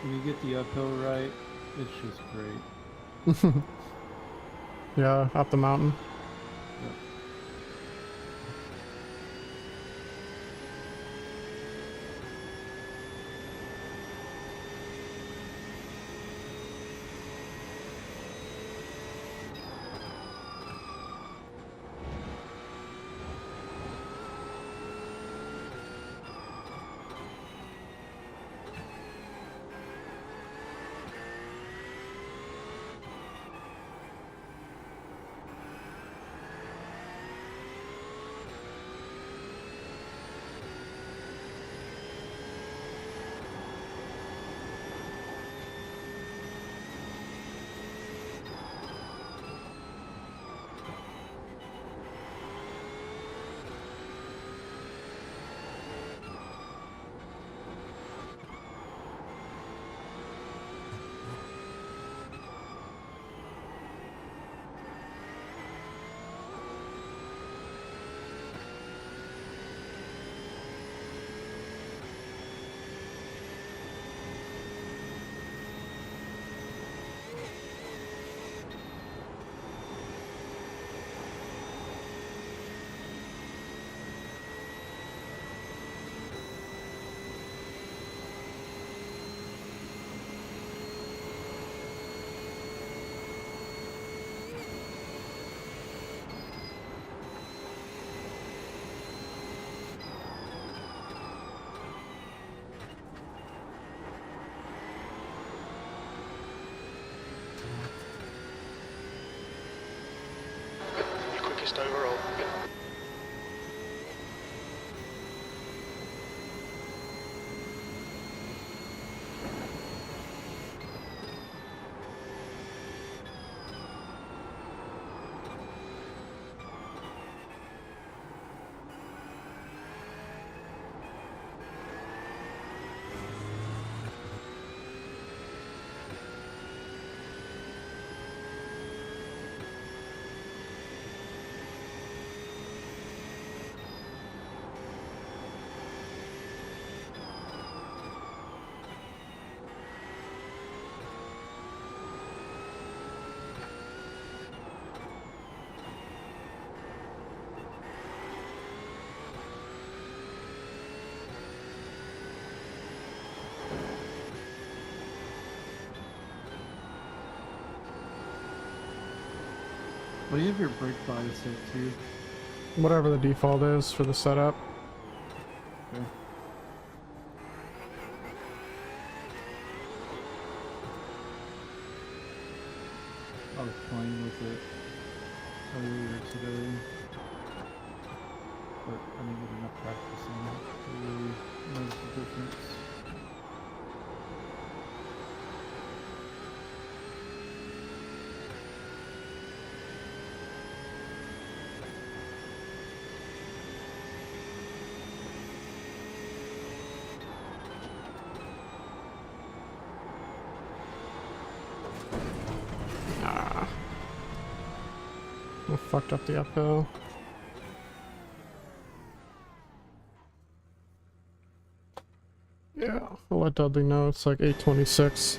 When you get the uphill right, it's just great.
Yeah, up the mountain.
Yep.
Your quickest overall.
What do you have your brake bias set to?
Whatever the default is for the setup.
Okay. I was playing with it earlier today, but I didn't get enough practice on it to really notice the difference.
Ah. I fucked up the uphill. Yeah, I'll let Dudley know. It's like 8:26.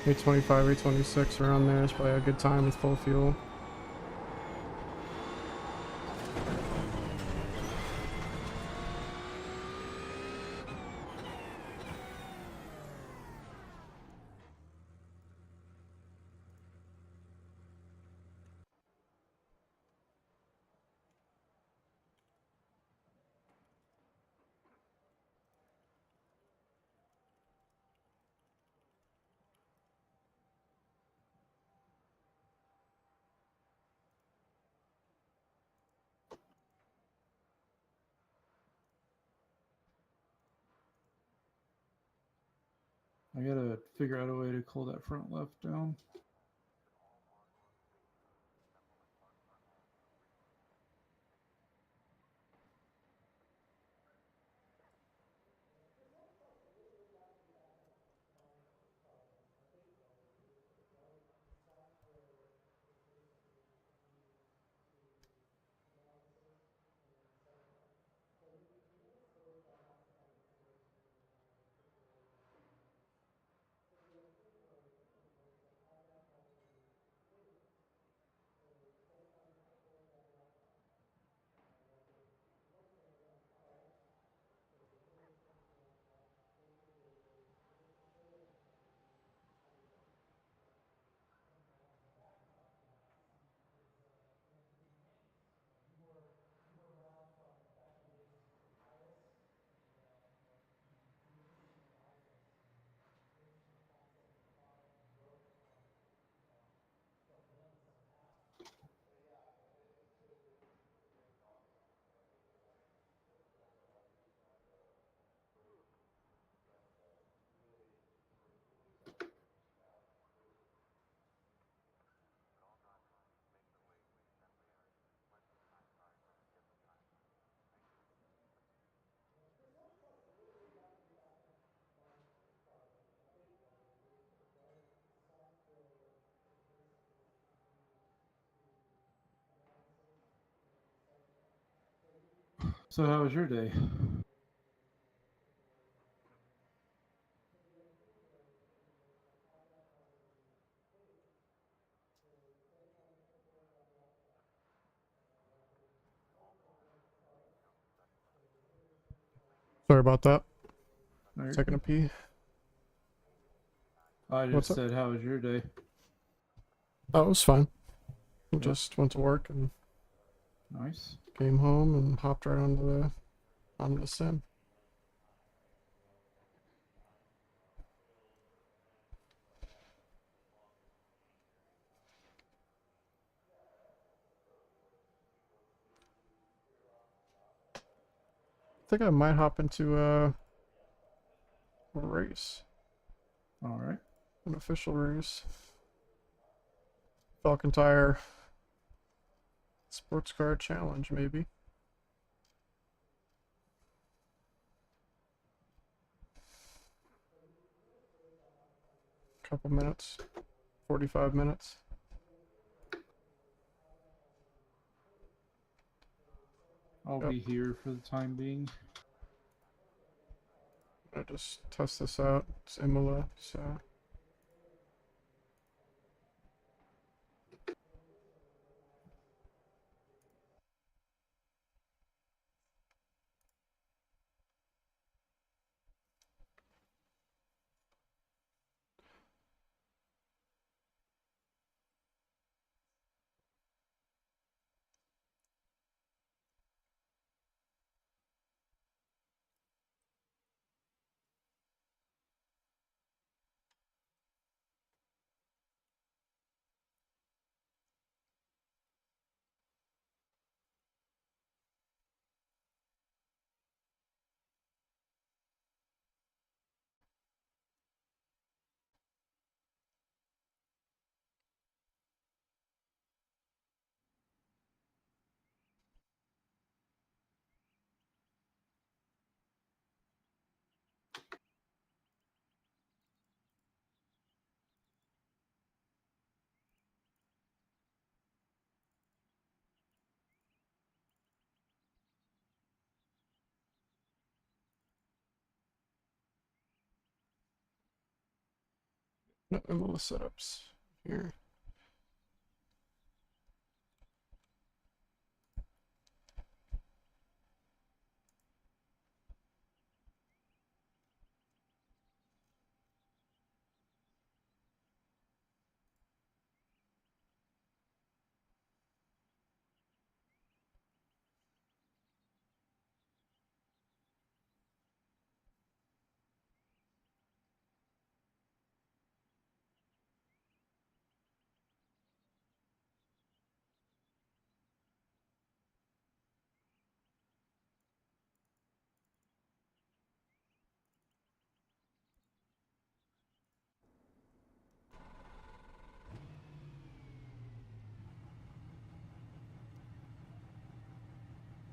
8:25, 8:26 around there is probably a good time with full fuel.
I gotta figure out a way to cool that front left down. So how was your day?
Sorry about that.
All right.
Taking a pee.
I
What's
just
up?
said, how was your day?
Oh, it was fine. We
Yep.
just went to work and
Nice.
came home and hopped right onto the sim. I think I might hop into a race,
All right.
an official race. Falcon Tire Sports Car Challenge, maybe. Couple minutes, 45 minutes.
I'll
Yep.
be here for the time being.
I just test this out. It's Imola, so no Imola setups here.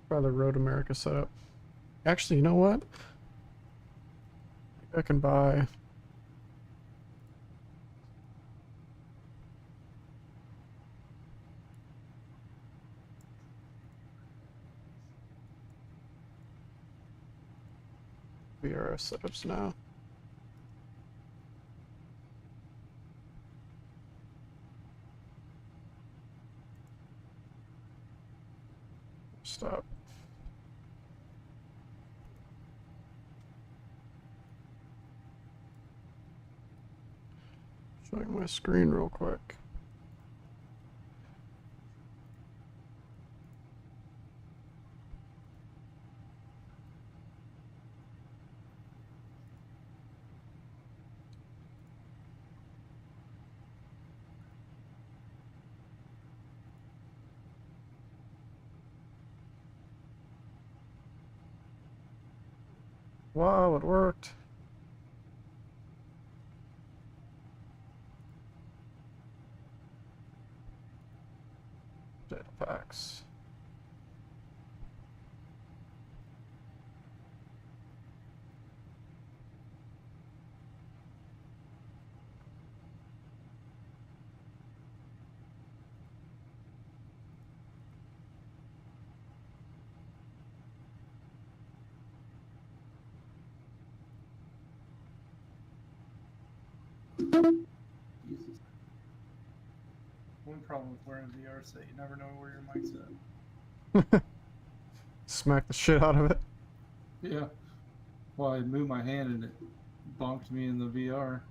Try the Road America setup. Actually, you know what? I can buy. VRS setups now. Stop. Showing my screen real quick. Wow, it worked. Data packs.
problem with wearing a VR set. You never know where your mic's at.
Smack the shit out of it.
Yeah. Well, I moved my hand and it bonked me in the VR.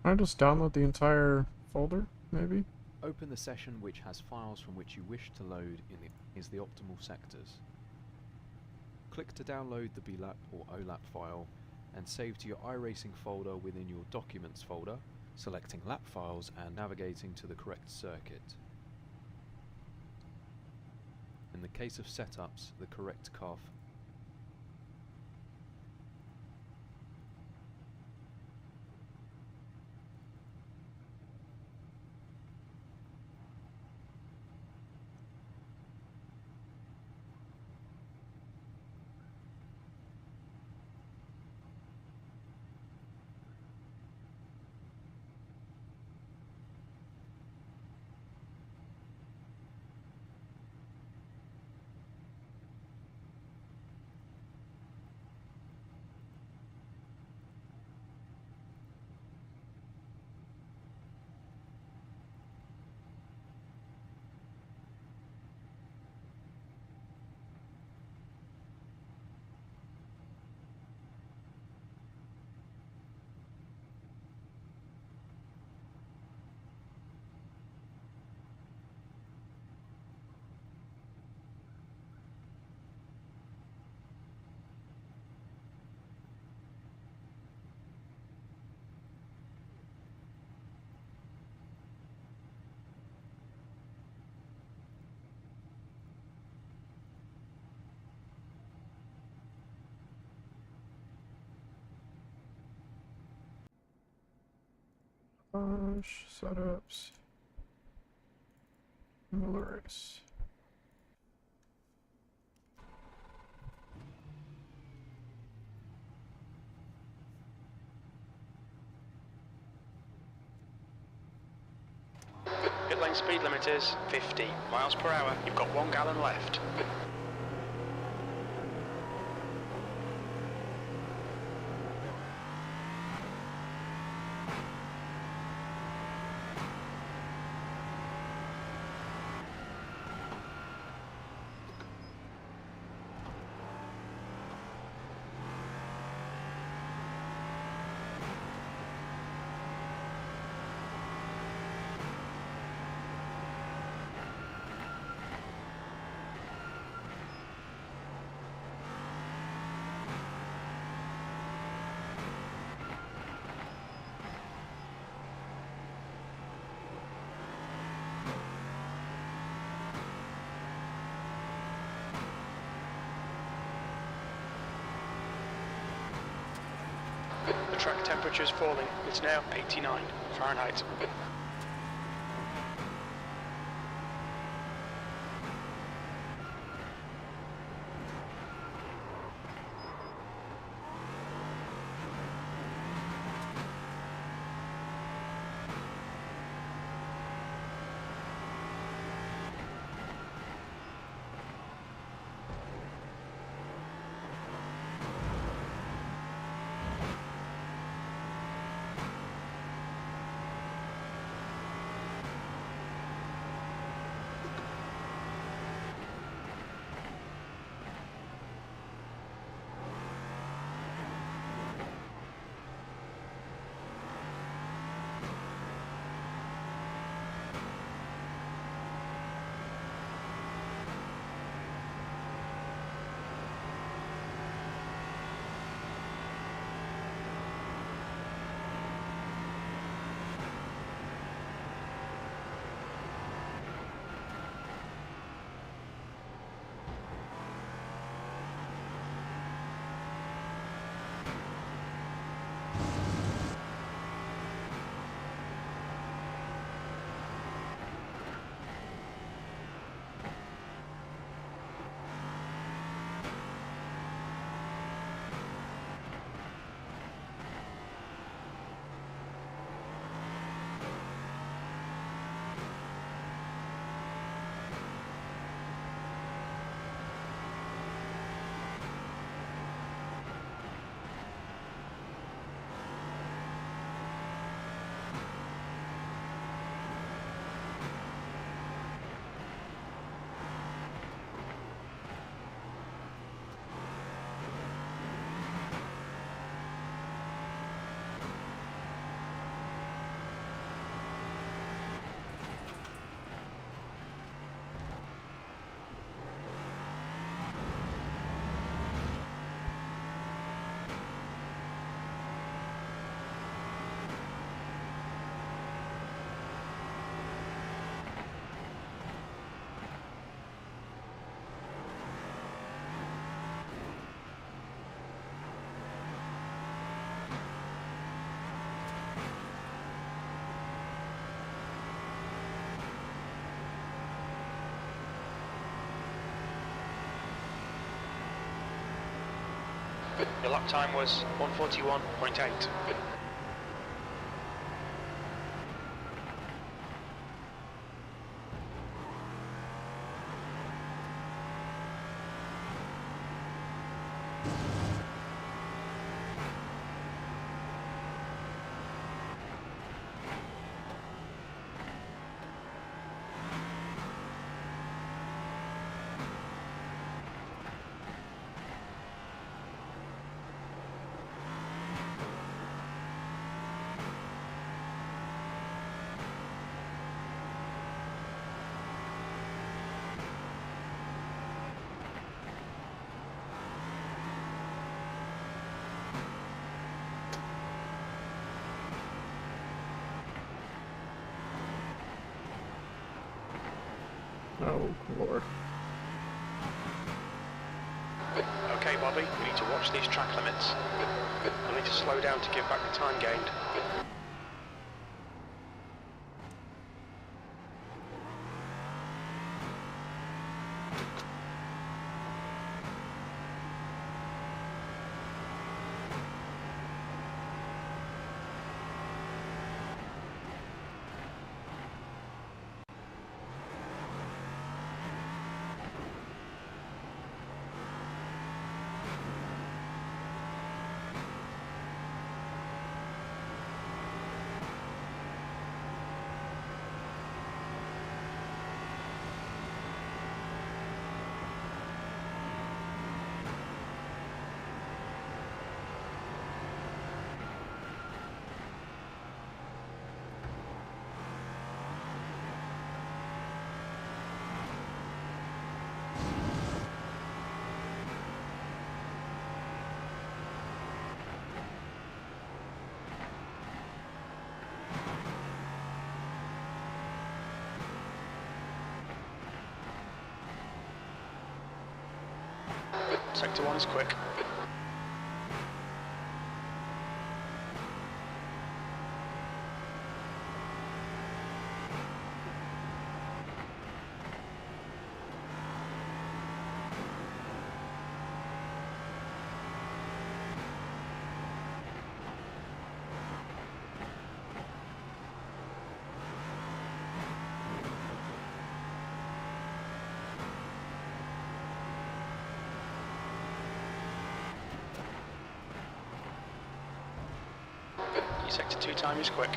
Can I just download the entire folder, maybe?
Open the session which has files from which you wish to load is the optimal sectors. Click to download the BLAP or OLAP file and save to your iRacing folder within your Documents folder, selecting lap files and navigating to the correct circuit. In the case of setups, the correct car.
Setups. Race.
Pit lane speed limit is 50 miles per hour. You've got 1 gallon left. The track temperature is falling. It's now 89 Fahrenheit. Your lap time was 1:41.8.
Oh, Lord.
Okay, Bobby, you need to watch these track limits. You'll need to slow down to give back the time gained. Sector 1 is quick. Your sector 2 time is quick.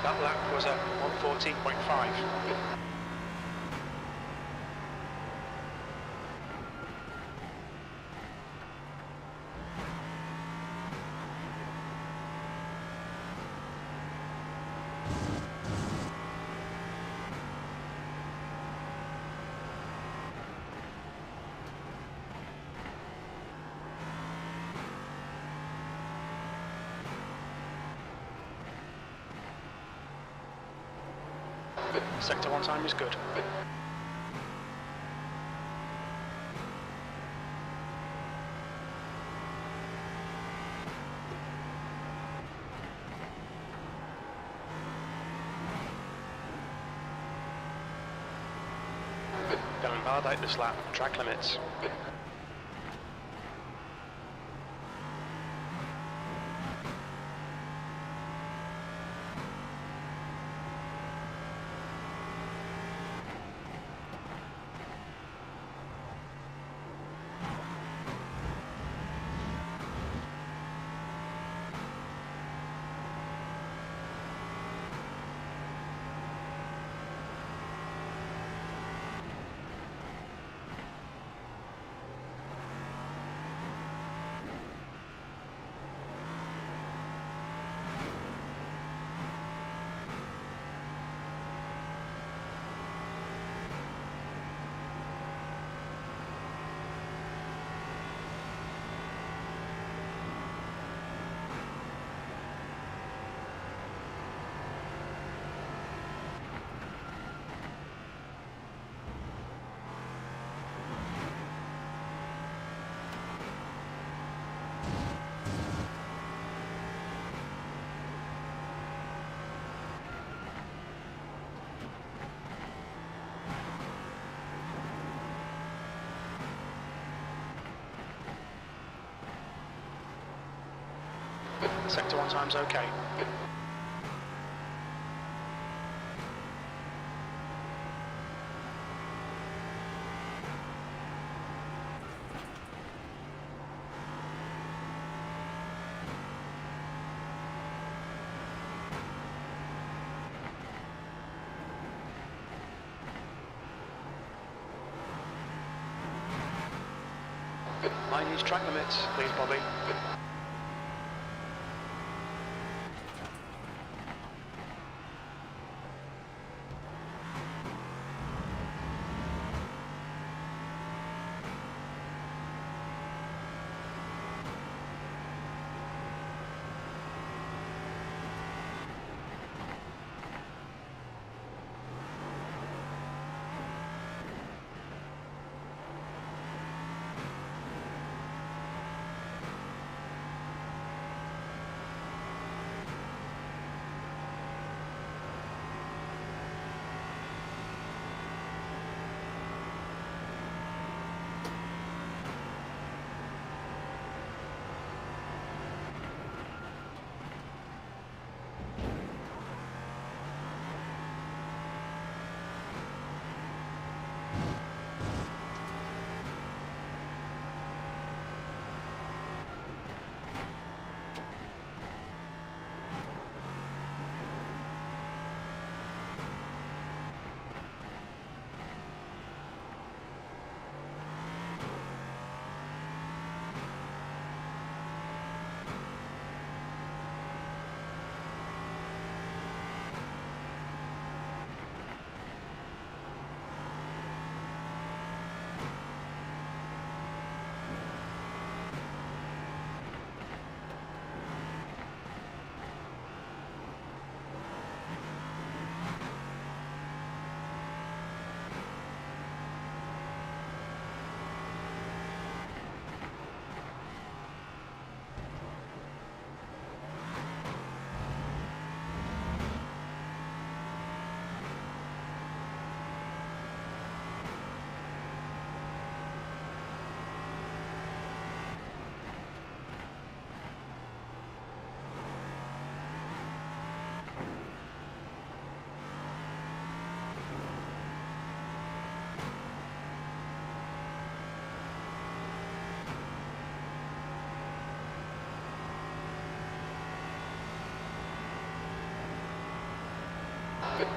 That lap was at 1:40.5. Sector 1 time is good. Go and validate this lap, track limits. Sector 1 time's okay. Mind these track limits, please, Bobby.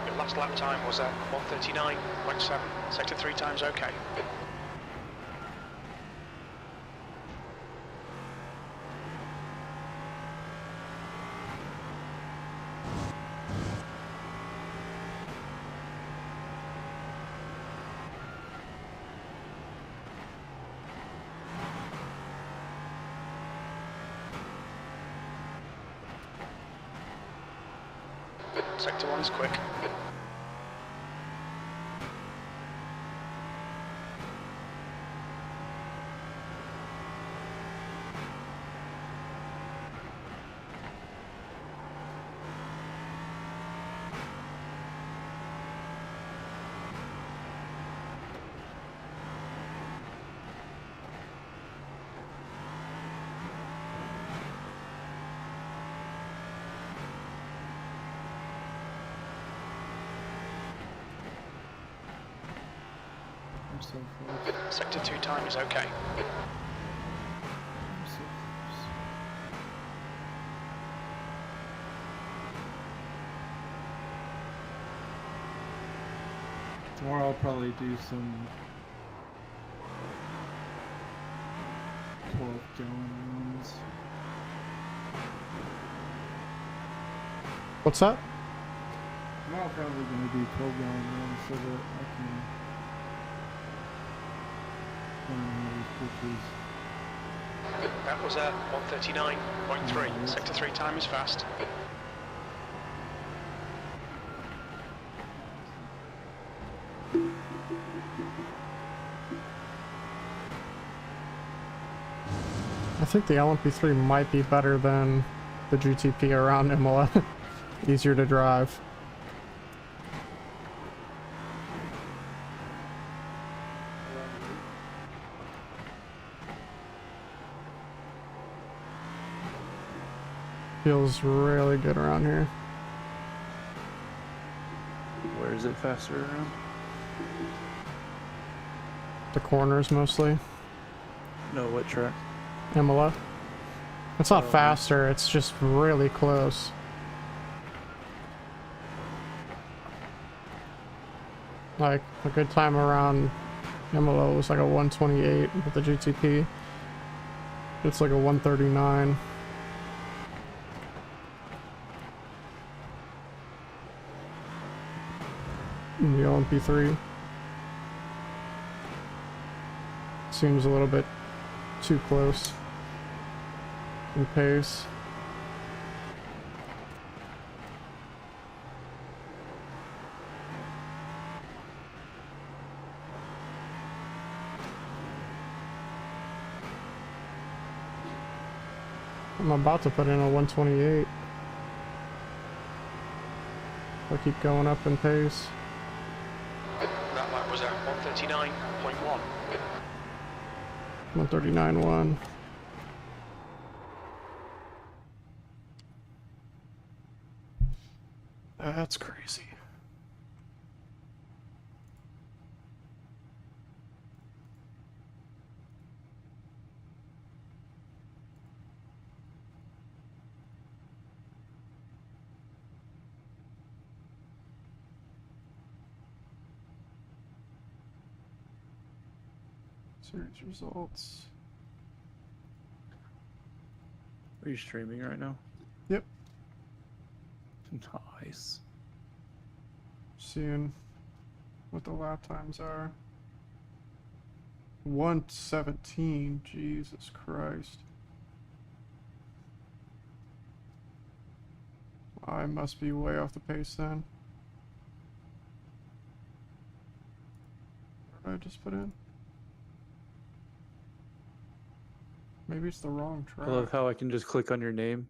Your last lap time was 1:39.7. Sector 3 time's okay. Sector 1's quick.
I'm so close.
Sector 2 time is okay.
I'm so close. Tomorrow I'll probably do some 12-gallon runs.
What's that?
Tomorrow I'm probably going to do 12-gallon runs so that I can learn all these pitches.
That was 1:39.3. Sector 3 time is fast.
I think the LMP3 might be better than the GTP around Imola. Easier to drive. Feels really good around here.
Where is it faster around?
The corners mostly.
No, what track?
Imola. It's not
Oh, nice.
faster, it's just really close. Like, a good time around Imola was like a 128 with the GTP. It's like a 139. In the LMP3. Seems a little bit too close in pace. I'm about to put in a 128. I keep going up in pace.
That lap was at 139.1.
139.1. That's crazy. Series results.
Are you streaming right now?
Yep.
Nice.
Seeing what the lap times are. 117. Jesus Christ. I must be way off the pace then. What did I just put in? Maybe it's the wrong track.
I love how I can just click on your name